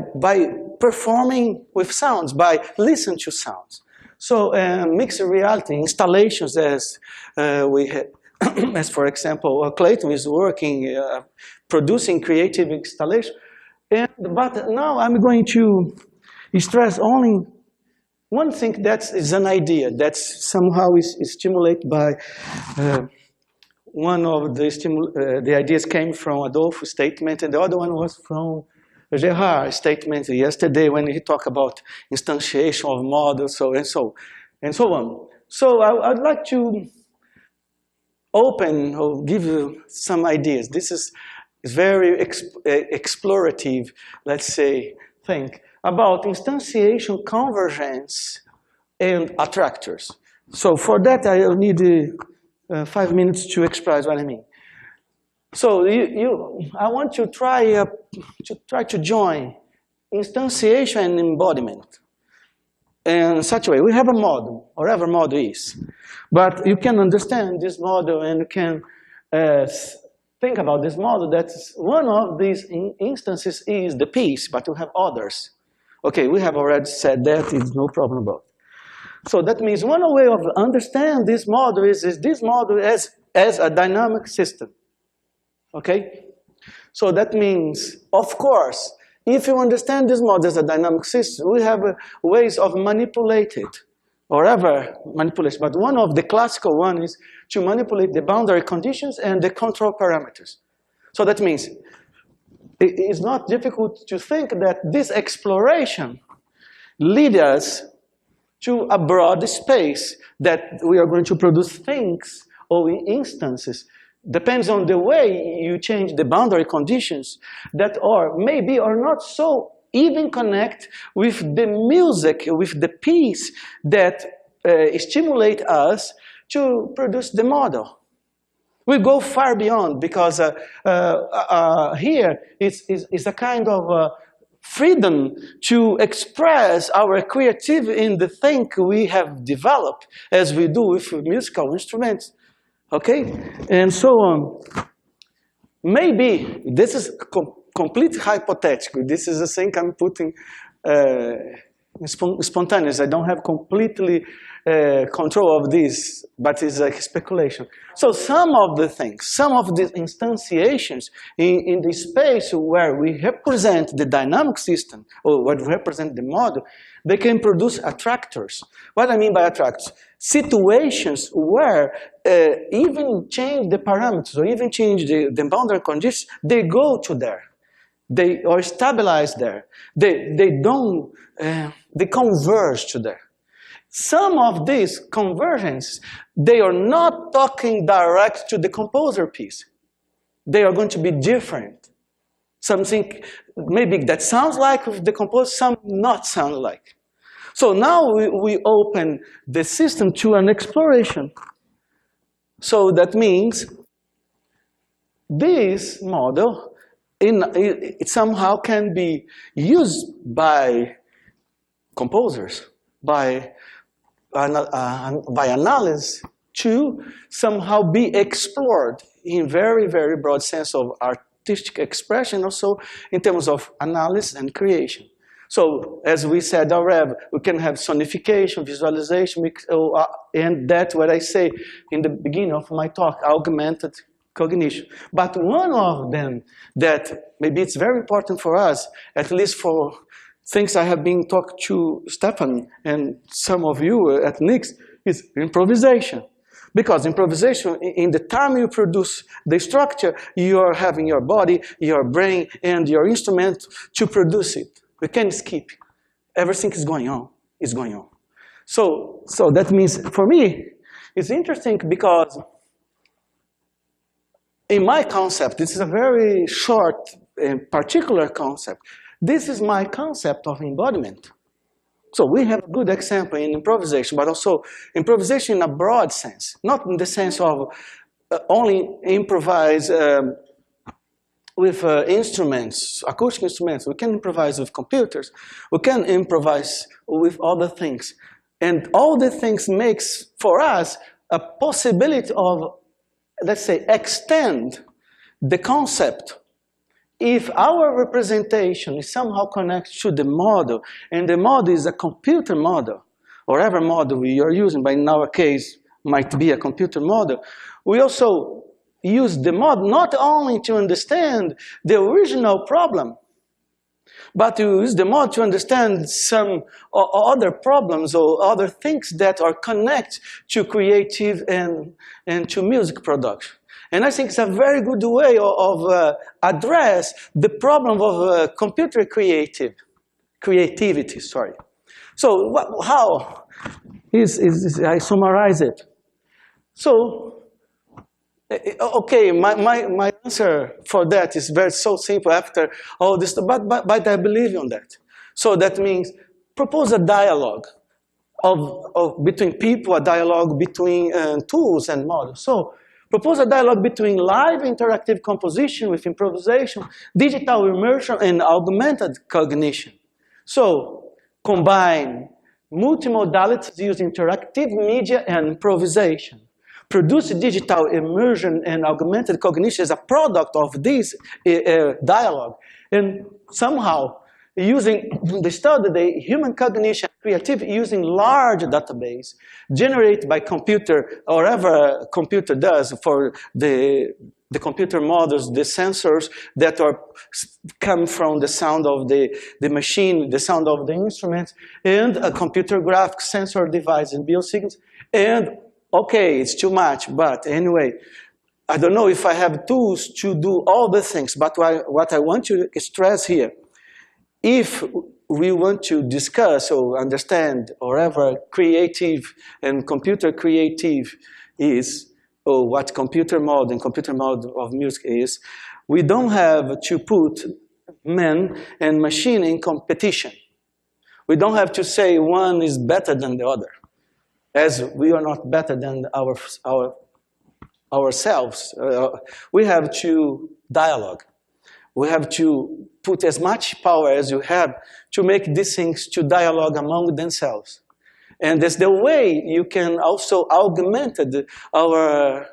performing with sounds, by listening to sounds. So mixed reality installations, as we had, as for example, Clayton is working, producing creative installation. But now I'm going to stress only one thing that is an idea that somehow is stimulated by one of the ideas came from Adolfo's statement, and the other one was from Gerard's statement yesterday when he talked about instantiation of models, and so on. So I'd like to open or give you some ideas. This is very explorative, let's say, thing about instantiation, convergence, and attractors. So for that, I'll need 5 minutes to express what I mean. So I want to try to join instantiation and embodiment in such a way. We have a model, whatever model is, but you can understand this model and you can think about this model. That one of these instances is the piece, but we have others. Okay, we have already said that, it's no problem about it. So that means one way of understand this model is this model as a dynamic system. Okay? So that means, of course, if you understand this model as a dynamic system, we have ways of manipulate it, or ever manipulation. But one of the classical one is to manipulate the boundary conditions and the control parameters. So that means it is not difficult to think that this exploration leads us to a broad space that we are going to produce things or instances. Depends on the way you change the boundary conditions that are maybe or not so even connect with the music, with the piece that stimulate us to produce the model. We go far beyond because here is a kind of freedom to express our creativity in the thing we have developed as we do with musical instruments. Okay? And so on. Maybe, this is completely hypothetical. This is a thing I'm putting spontaneous. I don't have completely control of this, but it's like speculation. So some of the things, some of the instantiations in the space where we represent the dynamic system, or what we represent the model, they can produce attractors. What I mean by attractors? Situations where even change the parameters or even change the boundary conditions, they go to there. They are stabilized there. They converge to there. Some of these convergences, they are not talking direct to the composer piece. They are going to be different. Something maybe that sounds like the composer, some not sound like. So now we open the system to an exploration. So that means this model it somehow can be used by composers, by analysis, to somehow be explored in very, very broad sense of artistic expression, also in terms of analysis and creation. So, as we said already, we can have sonification, visualization, and that's what I say in the beginning of my talk, augmented cognition. But one of them that maybe it's very important for us, at least for things I have been talking to Stefan and some of you at Nix, is improvisation. Because improvisation, in the time you produce the structure, you are having your body, your brain, and your instrument to produce it. We can't skip. Everything is going on. So that means, for me, it's interesting because in my concept, this is a very short and particular concept. This is my concept of embodiment. So we have a good example in improvisation, but also improvisation in a broad sense, not in the sense of only improvise with instruments, acoustic instruments. We can improvise with computers. We can improvise with other things. And all the things makes for us a possibility of, let's say, extend the concept. If our representation is somehow connected to the model, and the model is a computer model, or whatever model we are using, but in our case, might be a computer model, we also use the model not only to understand the original problem, but to use the model to understand some other problems or other things that are connected to creative and to music production. And I think it's a very good way of address the problem of computer creativity. Sorry. So how is I summarize it? So, okay, my answer for that is so simple after all this, but I believe in that. So that means propose a dialogue between people, a dialogue between tools and models. So propose a dialogue between live interactive composition with improvisation, digital immersion, and augmented cognition. So combine multimodalities using interactive media and improvisation. Produce digital immersion and augmented cognition as a product of this dialogue. And somehow, using the study, the human cognition, creativity, using large database generated by computer, or whatever computer does for the computer models, the sensors that come from the sound of the machine, the sound of the instruments, and a computer graphic sensor device and biosignals. And okay, it's too much, but anyway, I don't know if I have tools to do all the things, but what I want to stress here, if we want to discuss or understand whatever creative and computer creative is, or what computer mode and computer mode of music is, we don't have to put man and machine in competition. We don't have to say one is better than the other, as we are not better than ourselves. We have to dialogue. We have to put as much power as you have to make these things to dialogue among themselves. And that's the way you can also augment our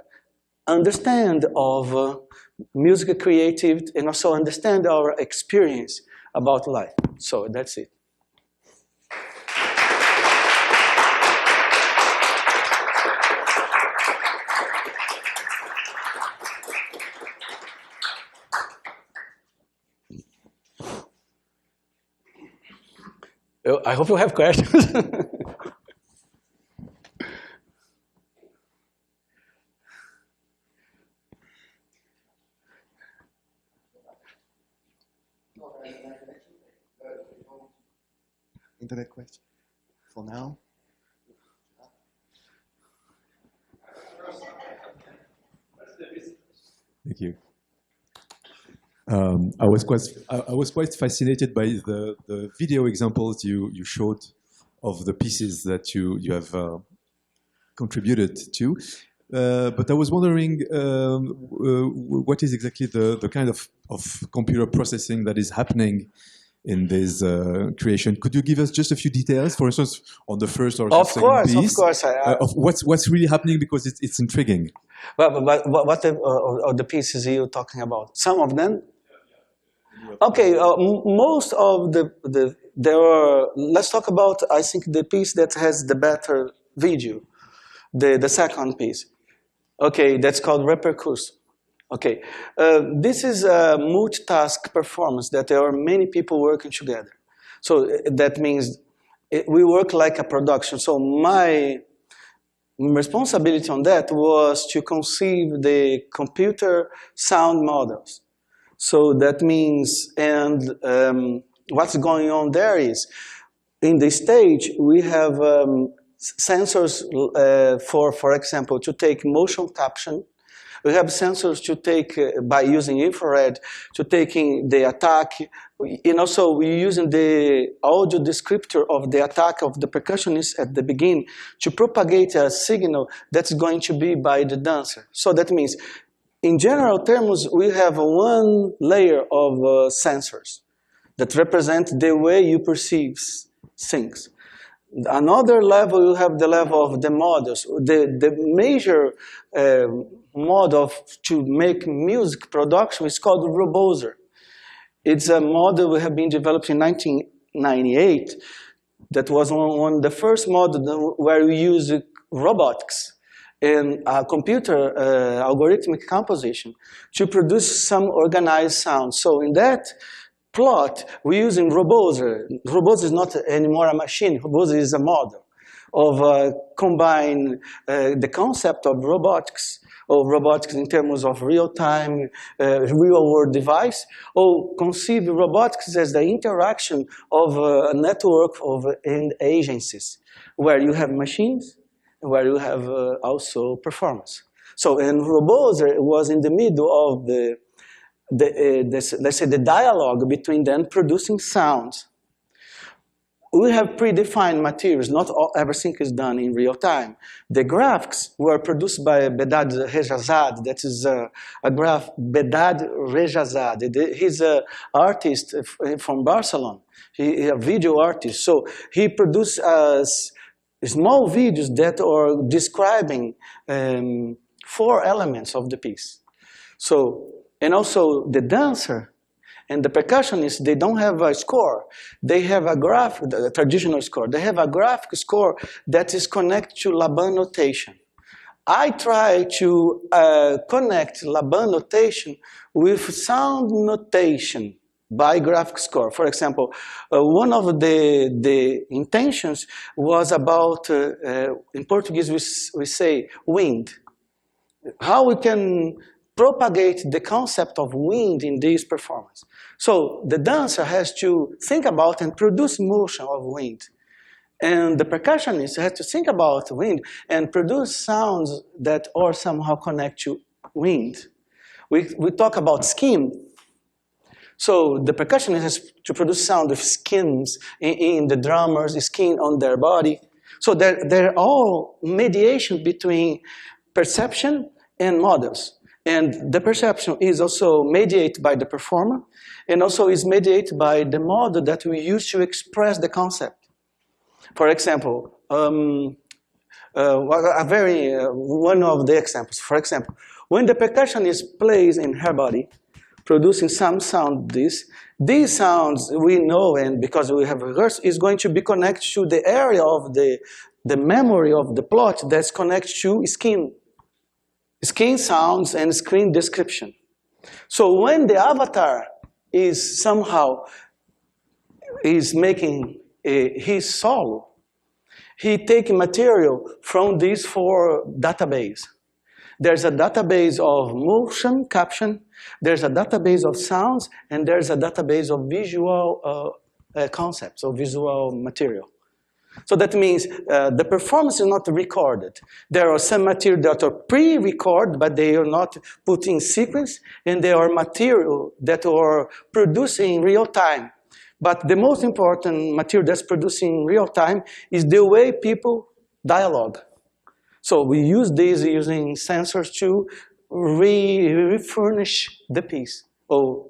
understand of music creative and also understand our experience about life. So that's it. I hope you have questions. Internet question for now. Thank you. I was quite fascinated by the video examples you showed of the pieces that you have contributed to. But I was wondering what is exactly the kind of computer processing that is happening in this creation. Could you give us just a few details, for instance, on the first or second piece? Of course. Of what's really happening, because it's intriguing. But what are the pieces you're talking about? Some of them? Okay, most of let's talk about, I think, the piece that has the better video, the second piece. Okay, that's called Repercuss. Okay, this is a multitask performance that there are many people working together. So that means we work like a production. So my responsibility on that was to conceive the computer sound models. So that means, and what's going on there is, in the stage, we have sensors for example, to take motion caption, We have sensors to take, by using infrared, to taking the attack, and also we're using the audio descriptor of the attack of the percussionist at the beginning to propagate a signal that's going to be by the dancer. So that means, in general terms, we have one layer of sensors that represent the way you perceive things. Another level, you have the level of the models. The major model to make music production is called Roboser. It's a model we have been developed in 1998 that was one of the first models where we use robotics and computer algorithmic composition to produce some organized sound. So in that plot, we're using Roboser. Roboser is not anymore a machine. Roboser is a model of combine the concept of robotics in terms of real-time, real-world device, or conceive robotics as the interaction of a network of agencies, where you have machines, where you have also performance. So, and Roboser was in the middle of let's say the dialogue between them producing sounds. We have predefined materials, not everything is done in real time. The graphics were produced by Bedad Rejazad, that is a graph, Bedad Rejazad. He's an artist from Barcelona, he's a video artist. So he produced small videos that are describing 4 elements of the piece. So, and also the dancer and the percussionists, they don't have a score. They have a a traditional score. They have a graphic score that is connected to Laban notation. I try to connect Laban notation with sound notation by graphic score. For example, one of the intentions was about, in Portuguese we say wind. How we can propagate the concept of wind in this performance. So the dancer has to think about and produce motion of wind. And the percussionist has to think about wind and produce sounds that are somehow connect to wind. We talk about skin. So the percussionist has to produce sound with skins in the drummer's skin on their body. So they're all mediation between perception and models. And the perception is also mediated by the performer, and also is mediated by the model that we use to express the concept. For example, one of the examples, for example, when the percussionist plays in her body, producing some sound, these sounds we know, and because we have rehearsed, is going to be connected to the area of the memory of the plot that's connected to skin sounds and screen description. So when the avatar is somehow making his solo, he takes material from these 4 databases. There's a database of motion caption, there's a database of sounds, and there's a database of visual concepts, or visual material. So that means the performance is not recorded. There are some material that are pre-recorded, but they are not put in sequence, and there are material that are produced in real time. But the most important material that's produced in real time is the way people dialogue. So we use these using sensors to refurnish the piece, or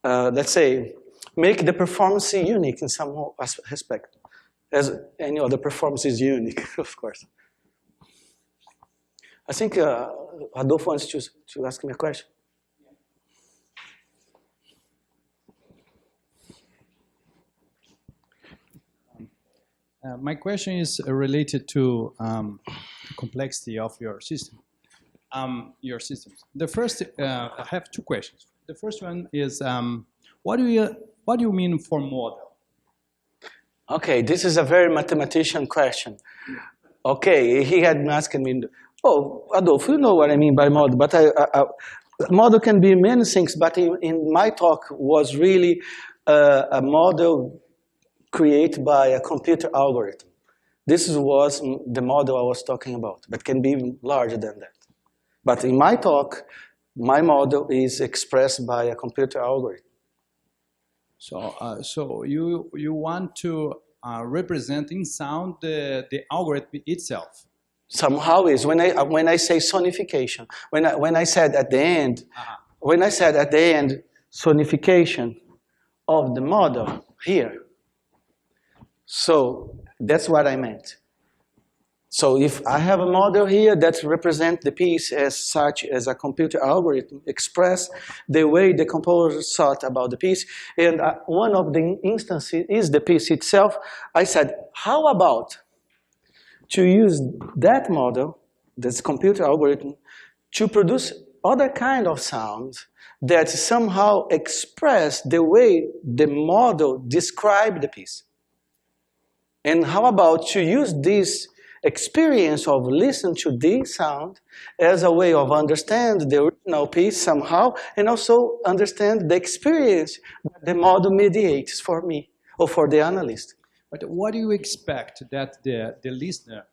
let's say, make the performance unique in some aspect. As any other performance is unique, of course. I think Adolfo wants to ask me a question. My question is related to complexity of your system. Your systems. The first, I have 2 questions. The first one is, what do you mean for model? Okay, this is a very mathematician question. Okay, he had been asking me, oh, Adolfo, you know what I mean by model, but model can be many things, but in my talk was really a model created by a computer algorithm. This was the model I was talking about, but can be even larger than that. But in my talk, my model is expressed by a computer algorithm. So you want to represent in sound the algorithm itself. Somehow is when I say sonification. When I said at the end, when I said at the end sonification of the model here. So that's what I meant. So if I have a model here that represents the piece as such as a computer algorithm express the way the composer thought about the piece, and one of the instances is the piece itself, I said, how about to use that model, this computer algorithm, to produce other kind of sounds that somehow express the way the model described the piece. And how about to use this experience of listening to this sound as a way of understand the original piece somehow, and also understand the experience that the model mediates for me or for the analyst. But what do you expect that the listener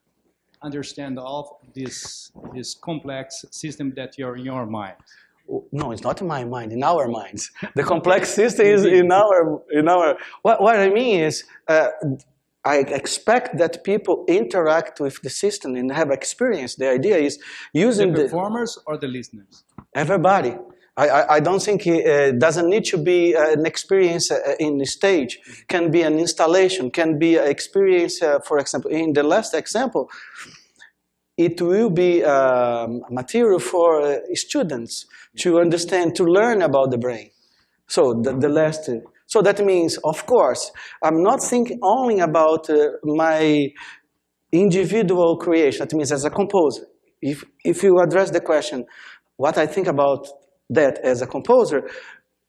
understand all this complex system that you're in your mind? No, it's not in my mind, in our minds. The complex system is in our. What I mean is, I expect that people interact with the system and have experience. The idea is using the performers or the listeners? Everybody. I don't think it doesn't need to be an experience in the stage. Can be an installation, can be an experience, for example, in the last example, it will be material for students to understand, to learn about the brain. So so that means, of course, I'm not thinking only about my individual creation. That means as a composer. If you address the question, what I think about that as a composer,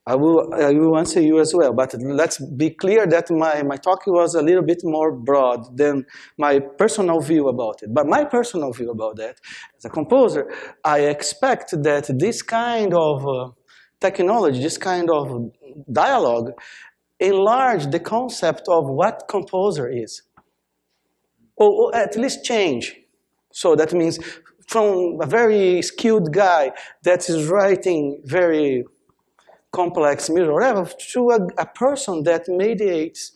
I will answer you as well. But let's be clear that my talk was a little bit more broad than my personal view about it. But my personal view about that, as a composer, I expect that this kind of technology, this kind of dialogue, enlarge the concept of what composer is. Or at least change. So that means from a very skilled guy that is writing very complex music or whatever, to a person that mediates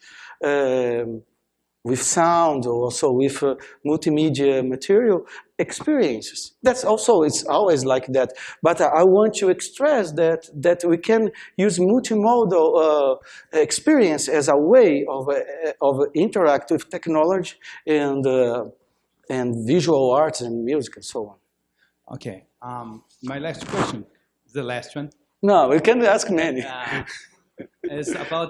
with sound or also with multimedia material experiences. That's also, it's always like that. But I want to express that we can use multimodal experience as a way of interact with technology and visual arts and music and so on. Okay. My last question, the last one. No, we can ask many. It's about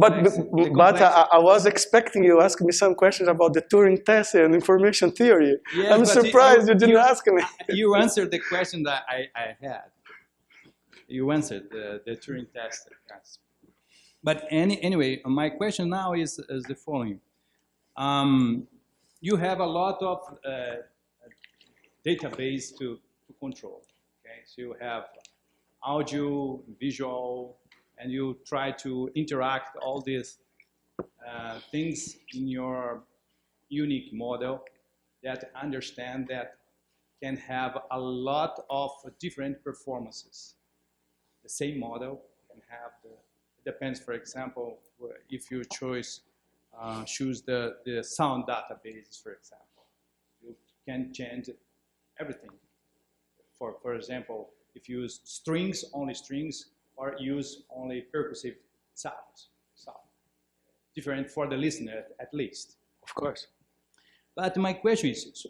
But I was expecting you to ask me some questions about the Turing test and information theory. Yes, I'm surprised you didn't ask me. You answered the question that I had. You answered the Turing test. But anyway, my question now is the following. You have a lot of database to control. Okay? So you have audio, visual, and you try to interact all these things in your unique model that understand that can have a lot of different performances. The same model can have it depends, for example, if you choose the sound databases, for example. You can change everything. For example, if you use strings, only strings, or use only percussive sounds. Different for the listener, at least. Of course. But my question is, so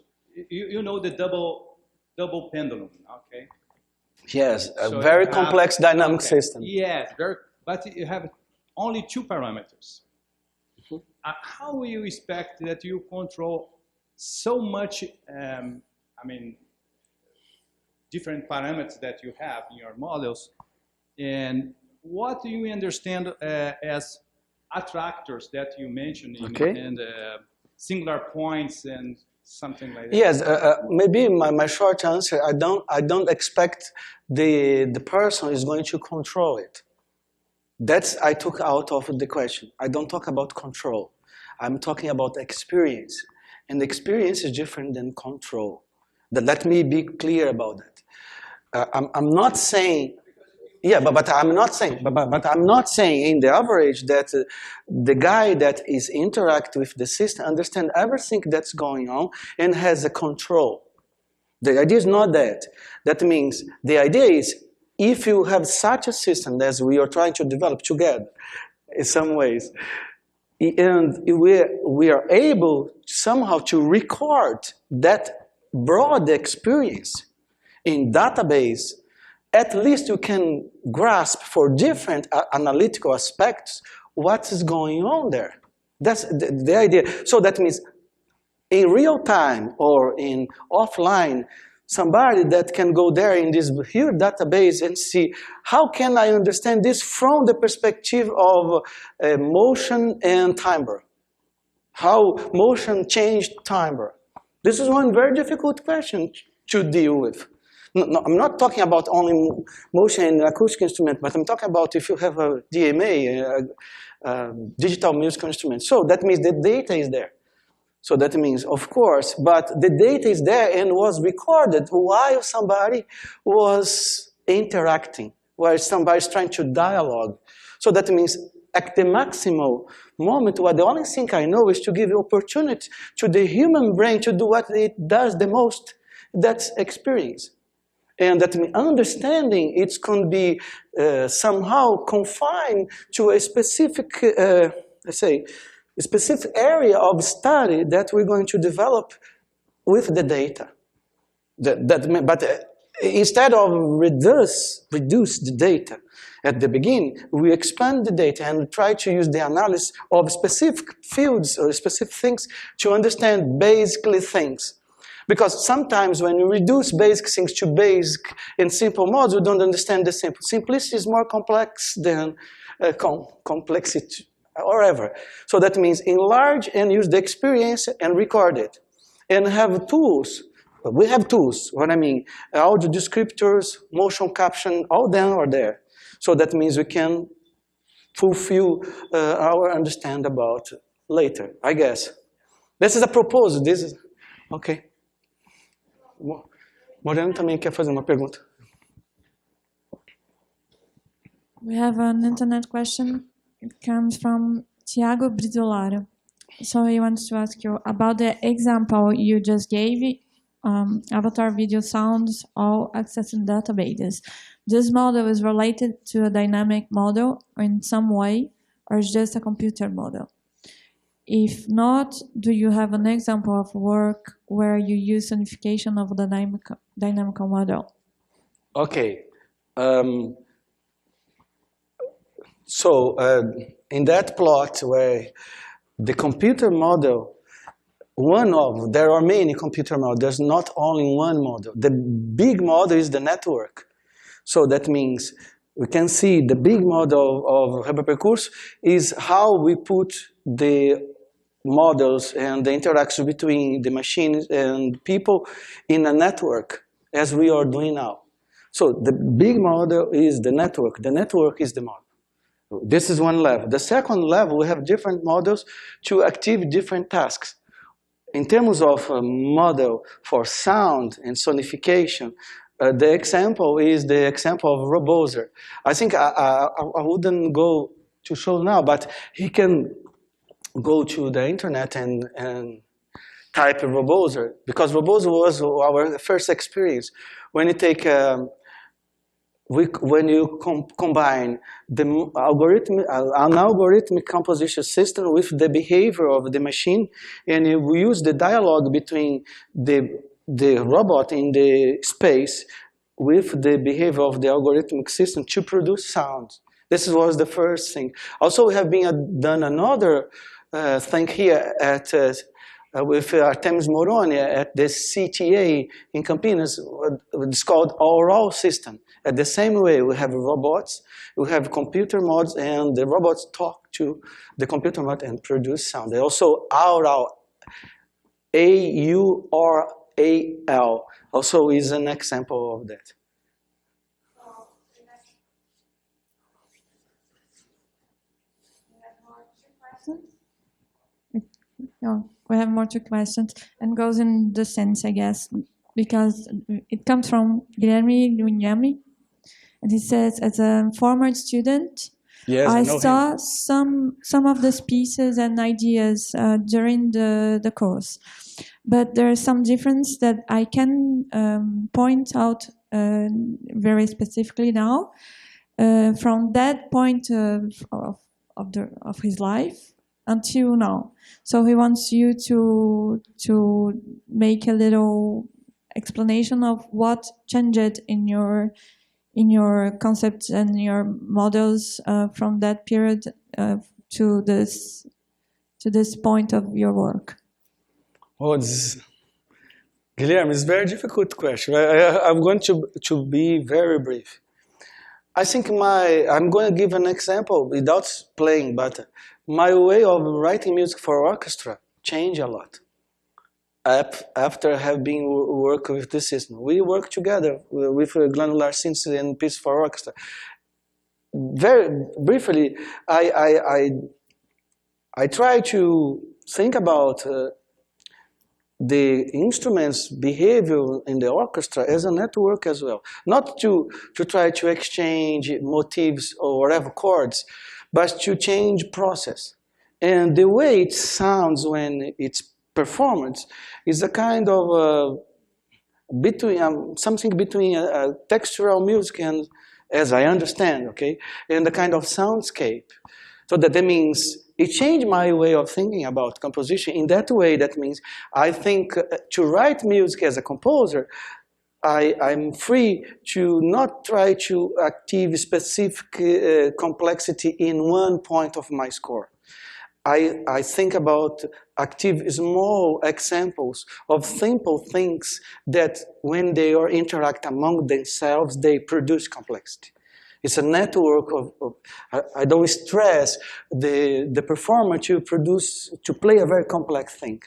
you know the double pendulum, okay? Yes, a So very complex dynamic system. Yes, but you have only two parameters. How will you expect that you control so much, different parameters that you have in your models, and what do you understand as attractors that you mentioned in singular points and something like that? Yes, maybe my short answer, I don't expect the person is going to control it. That's I took out of the question. I don't talk about control. I'm talking about experience. And experience is different than control. Let me be clear about that. I'm not saying, yeah, but I'm not saying, but I'm not saying in the average that the guy that is interact with the system understand everything that's going on and has a control. The idea is not that. That means the idea is if you have such a system as we are trying to develop together in some ways, and we are able somehow to record that broad experience in database, at least you can grasp for different analytical aspects what is going on there. That's the idea. So that means in real time or in offline, somebody that can go there in this huge database and see how can I understand this from the perspective of motion and timbre. How motion changed timbre. This is one very difficult question to deal with. No, I'm not talking about only motion and acoustic instrument, but I'm talking about if you have a DMA, digital musical instrument. So that means the data is there. So that means, of course, but the data is there and was recorded while somebody was interacting, while somebody is trying to dialogue. So that means at the maximal moment, what the only thing I know is to give opportunity to the human brain to do what it does the most, that's experience. And that understanding, it can be somehow confined to a specific, let's say, a specific area of study that we're going to develop with the data. But instead of reduce the data at the beginning, we expand the data and try to use the analysis of specific fields or specific things to understand basically things. Because sometimes when you reduce basic things to basic and simple modes, we don't understand the simple. Simplicity is more complex than complexity, or ever. So that means enlarge and use the experience and record it. And have tools. We have tools, what I mean, audio descriptors, motion caption, all them are there. So that means we can fulfill our understanding about later, I guess. This is a proposal, this is, okay. Moreno também quer fazer uma pergunta. We have an internet question. It comes from Tiago Brizolaro. So he wants to ask you about the example you just gave, avatar video sounds, all accessing databases. This model is related to a dynamic model in some way, or is just a computer model? If not, do you have an example of work where you use sonification of the dynamical model? Okay. So in that plot where the computer model, there are many computer models, there's not only one model. The big model is the network. So that means we can see the big model of Hyperpercurso is how we put the models and the interaction between the machines and people in a network, as we are doing now. So the big model is the network. The network is the model. This is one level. The second level, we have different models to achieve different tasks. In terms of a model for sound and sonification, the example is the example of Roboser. I think I wouldn't go to show now, but he can go to the internet and type Roboser, because Roboser was our first experience. When you take, when you combine the an algorithmic composition system with the behavior of the machine, and you use the dialogue between the robot in the space with the behavior of the algorithmic system to produce sound. This was the first thing. Also, we have done another thing here at with Artemis Moroni at the CTA in Campinas. It's called Aural system. At the same way, we have robots, we have computer mods, and the robots talk to the computer mod and produce sound. They also Aural, A-U-R-A-L, also is an example of that. No, we have more two questions, and goes in the sense, I guess. because it comes from Guilherme Gunyami, and he says, as a former student, Yes, I I know saw him. some of these pieces and ideas during the course, but there is some difference that I can point out very specifically now from that point of his life until now. So he wants you to make a little explanation of what changed in your concepts and your models from that period to this point of your work. Oh, Guilherme, it's a very difficult question. I'm going to be very brief. I think I'm going to give an example without playing, but my way of writing music for orchestra changed a lot after have been work with this system. We work together with granular synthesis and piece for orchestra. Very briefly, I try to think about the instruments' behavior in the orchestra as a network as well. Not to try to exchange motifs or whatever chords, but to change process. And the way it sounds when it's performed is a kind of something between textural music and, as I understand, okay, and a kind of soundscape. So that means it changed my way of thinking about composition. In that way, that means I think to write music as a composer, I'm free to not try to achieve specific complexity in one point of my score. I think about active small examples of simple things that when they are interact among themselves, they produce complexity. It's a network of I don't stress the performer to play a very complex thing.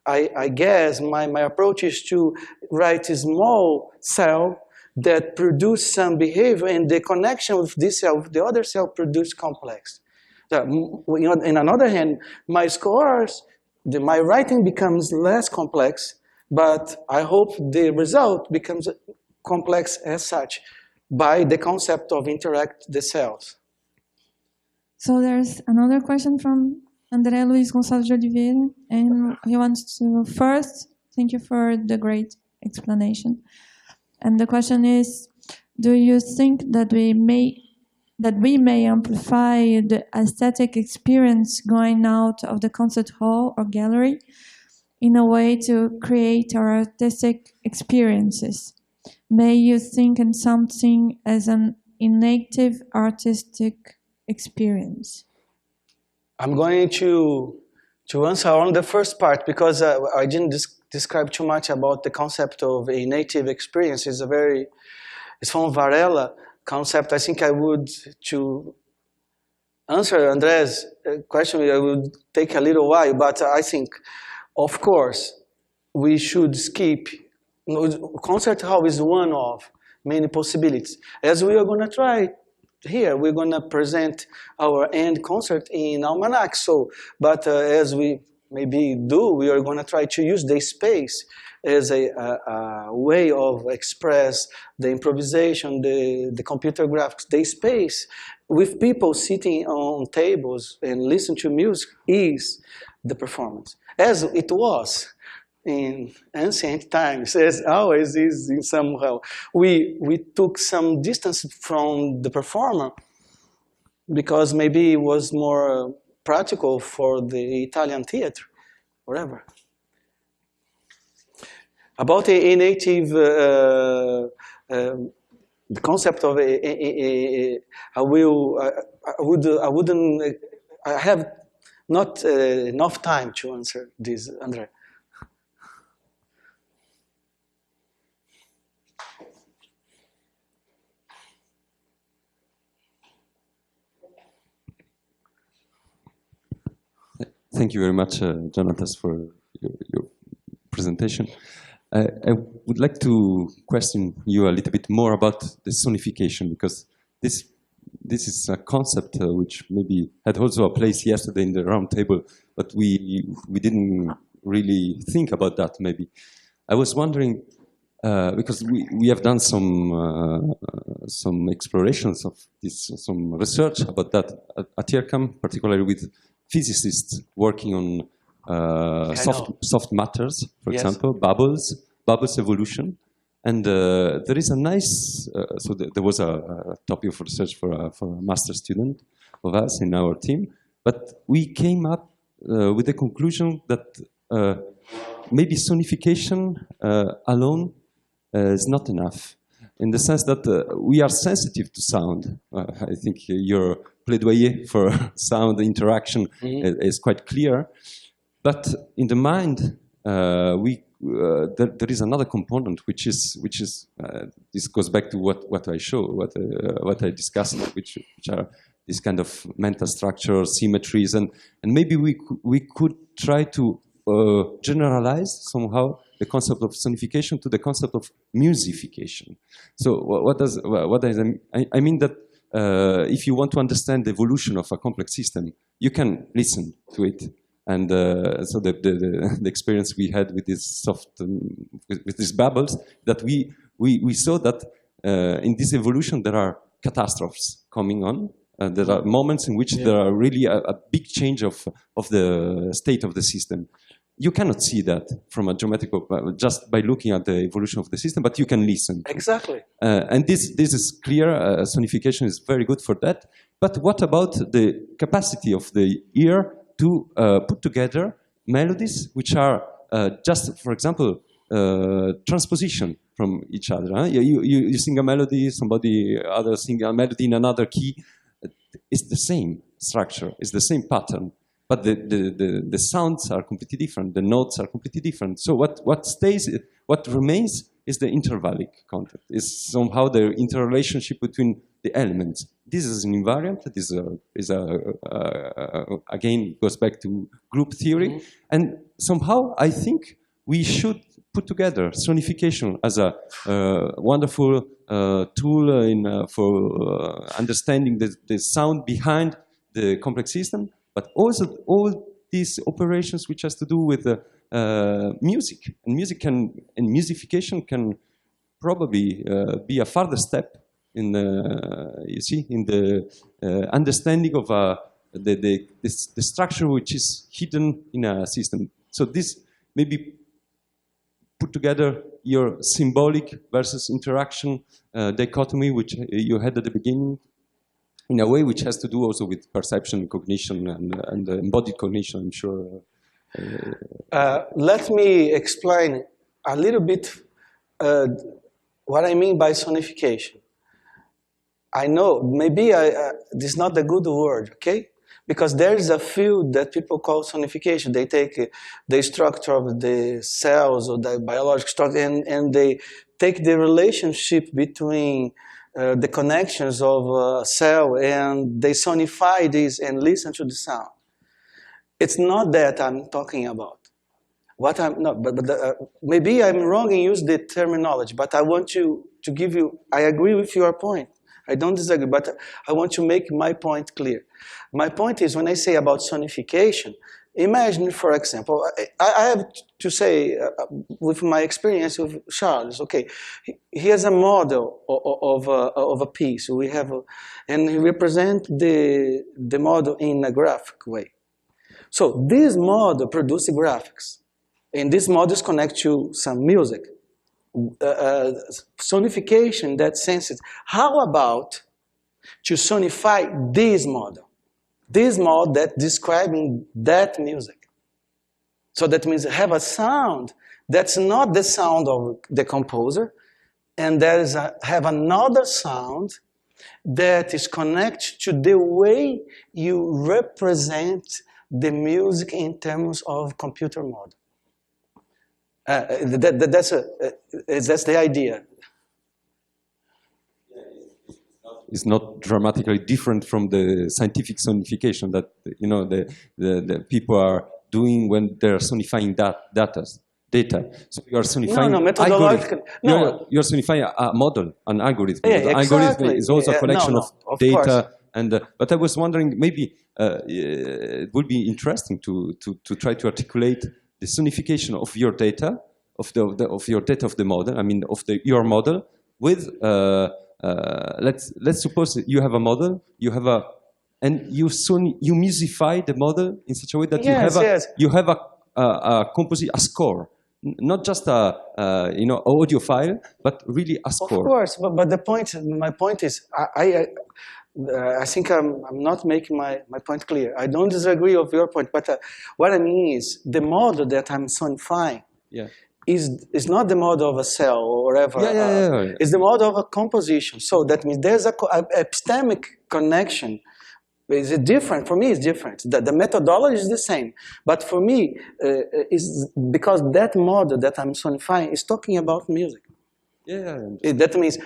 I guess my approach is to write a small cell that produce some behavior, and the connection with this cell, with the other cell, produce complex. So, on another hand, my scores, my writing becomes less complex, but I hope the result becomes complex as such by the concept of interact the cells. So there's another question from André Luiz Gonçalves de Oliveira, and he wants to first thank you for the great explanation. And the question is, do you think that we may amplify the aesthetic experience going out of the concert hall or gallery in a way to create our artistic experiences? May you think in something as an innate artistic experience? I'm going to answer on the first part because I didn't describe too much about the concept of a native experience. It's from Varela concept. I think I would, to answer André's question, I would take a little while, but I think, of course, we should skip. Concert hall is one of many possibilities. As we are going to try here, we're going to present our end concert in Almanac. So, but as we maybe do, we are going to try to use the space as a way of express the improvisation, the computer graphics, the space with people sitting on tables and listen to music is the performance, as it was in ancient times, as always is in somehow. We took some distance from the performer because maybe it was more practical for the Italian theater, whatever. About a native, the concept of I have not enough time to answer this, André. Thank you very much, Jônatas, for your presentation. I would like to question you a little bit more about the sonification, because this is a concept which maybe had also a place yesterday in the round table, but we didn't really think about that maybe. I was wondering because we have done some explorations of this, some research about that at IRCAM, particularly with physicists working on soft matters, for example, bubbles evolution. And there is a nice, there was a topic of research for a master student of us in our team, but we came up with the conclusion that maybe sonification alone is not enough, in the sense that we are sensitive to sound. I think your plaidoyer for sound interaction is quite clear, but in the mind, there is another component, which is this goes back to what I show, what I discussed, which are this kind of mental structure, symmetries, and maybe we could try to generalize somehow the concept of sonification to the concept of musification. So what does I mean that if you want to understand the evolution of a complex system, you can listen to it. And so the experience we had with this with these bubbles, that we saw that in this evolution there are catastrophes coming on. There are moments in which there are really a big change of the state of the system. You cannot see that from a geometrical, just by looking at the evolution of the system, but you can listen. Exactly. And this is clear. Sonification is very good for that. But what about the capacity of the ear to put together melodies which are just, for example, transposition from each other? Huh? You sing a melody, somebody other sing a melody in another key. It's the same structure, it's the same pattern, but the sounds are completely different, the notes are completely different. So what remains is the intervallic content, is somehow the interrelationship between the elements. This is an invariant. This is again goes back to group theory, and somehow I think we should put together sonification as a wonderful tool for understanding the sound behind the complex system, but also all these operations which has to do with music, and musification can probably be a further step in the understanding of the structure which is hidden in a system. So this maybe put together your symbolic versus interaction dichotomy, which you had at the beginning, in a way which has to do also with perception, cognition, and embodied cognition, I'm sure. Let me explain a little bit what I mean by sonification. I know maybe this is not a good word, okay? Because there is a field that people call sonification. They take the structure of the cells or the biological structure and they take the relationship between the connections of a cell and they sonify this and listen to the sound. It's not that I'm talking about. What I'm not, but maybe I'm wrong in use the terminology, but I want to give you, I agree with your point. I don't disagree, but I want to make my point clear. My point is, when I say about sonification, imagine, for example, I have to say, with my experience with Charles, okay, he has a model of a piece. We have, and he represents the model in a graphic way. So this model produces graphics, and these models connect to some music. Sonification in that sense is, how about to sonify this model that describing that music? So that means have a sound that's not the sound of the composer, and have another sound that is connected to the way you represent the music in terms of computer model. That's the idea. It's not dramatically different from the scientific sonification that the people are doing when they're sonifying data. So you are sonifying methodologically. No, you're sonifying a model, an algorithm. Yeah, the exactly. algorithm is also a collection of data. Course. But I was wondering, maybe it would be interesting to try to articulate the sonification of your data of your data of the model. I mean, of your model with let's suppose you have a model, and you musify the model in such a way that you have a composite, a score, not just a audio file, but really a score. Of course, but my point is, I think I'm not making my point clear. I don't disagree with your point, but what I mean is the model that I'm sonifying is not the model of a cell or whatever. It's the model of a composition. So that means there's a epistemic connection. Is it different? For me, it's different. The methodology is the same. But for me, is because that model that I'm sonifying is talking about music. That means,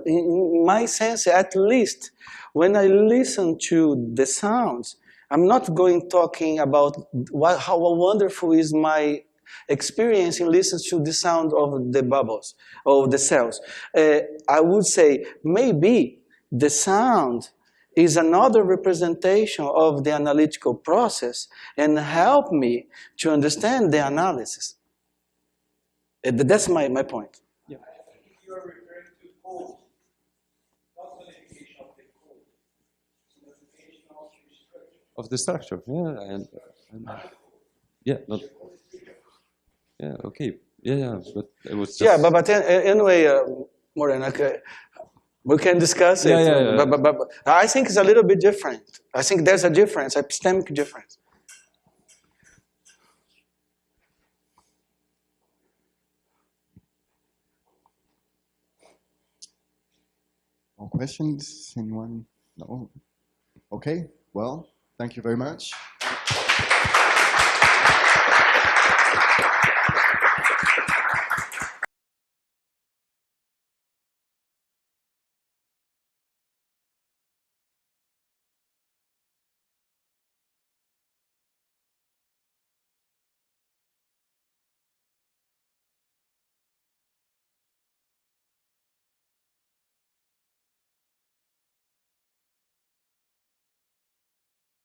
in my sense, at least, when I listen to the sounds, I'm not talking about how wonderful is my experience in listening to the sound of the bubbles, of the cells. I would say maybe the sound is another representation of the analytical process and help me to understand the analysis. That's my point. Yeah. You are referring to code, not modification of the code, modification of the structure. Of the structure, okay, but it was just... but anyway, Morena, we can discuss it. But I think it's a little bit different. I think there's a difference, epistemic difference. More questions? Anyone? No? Okay, well, thank you very much.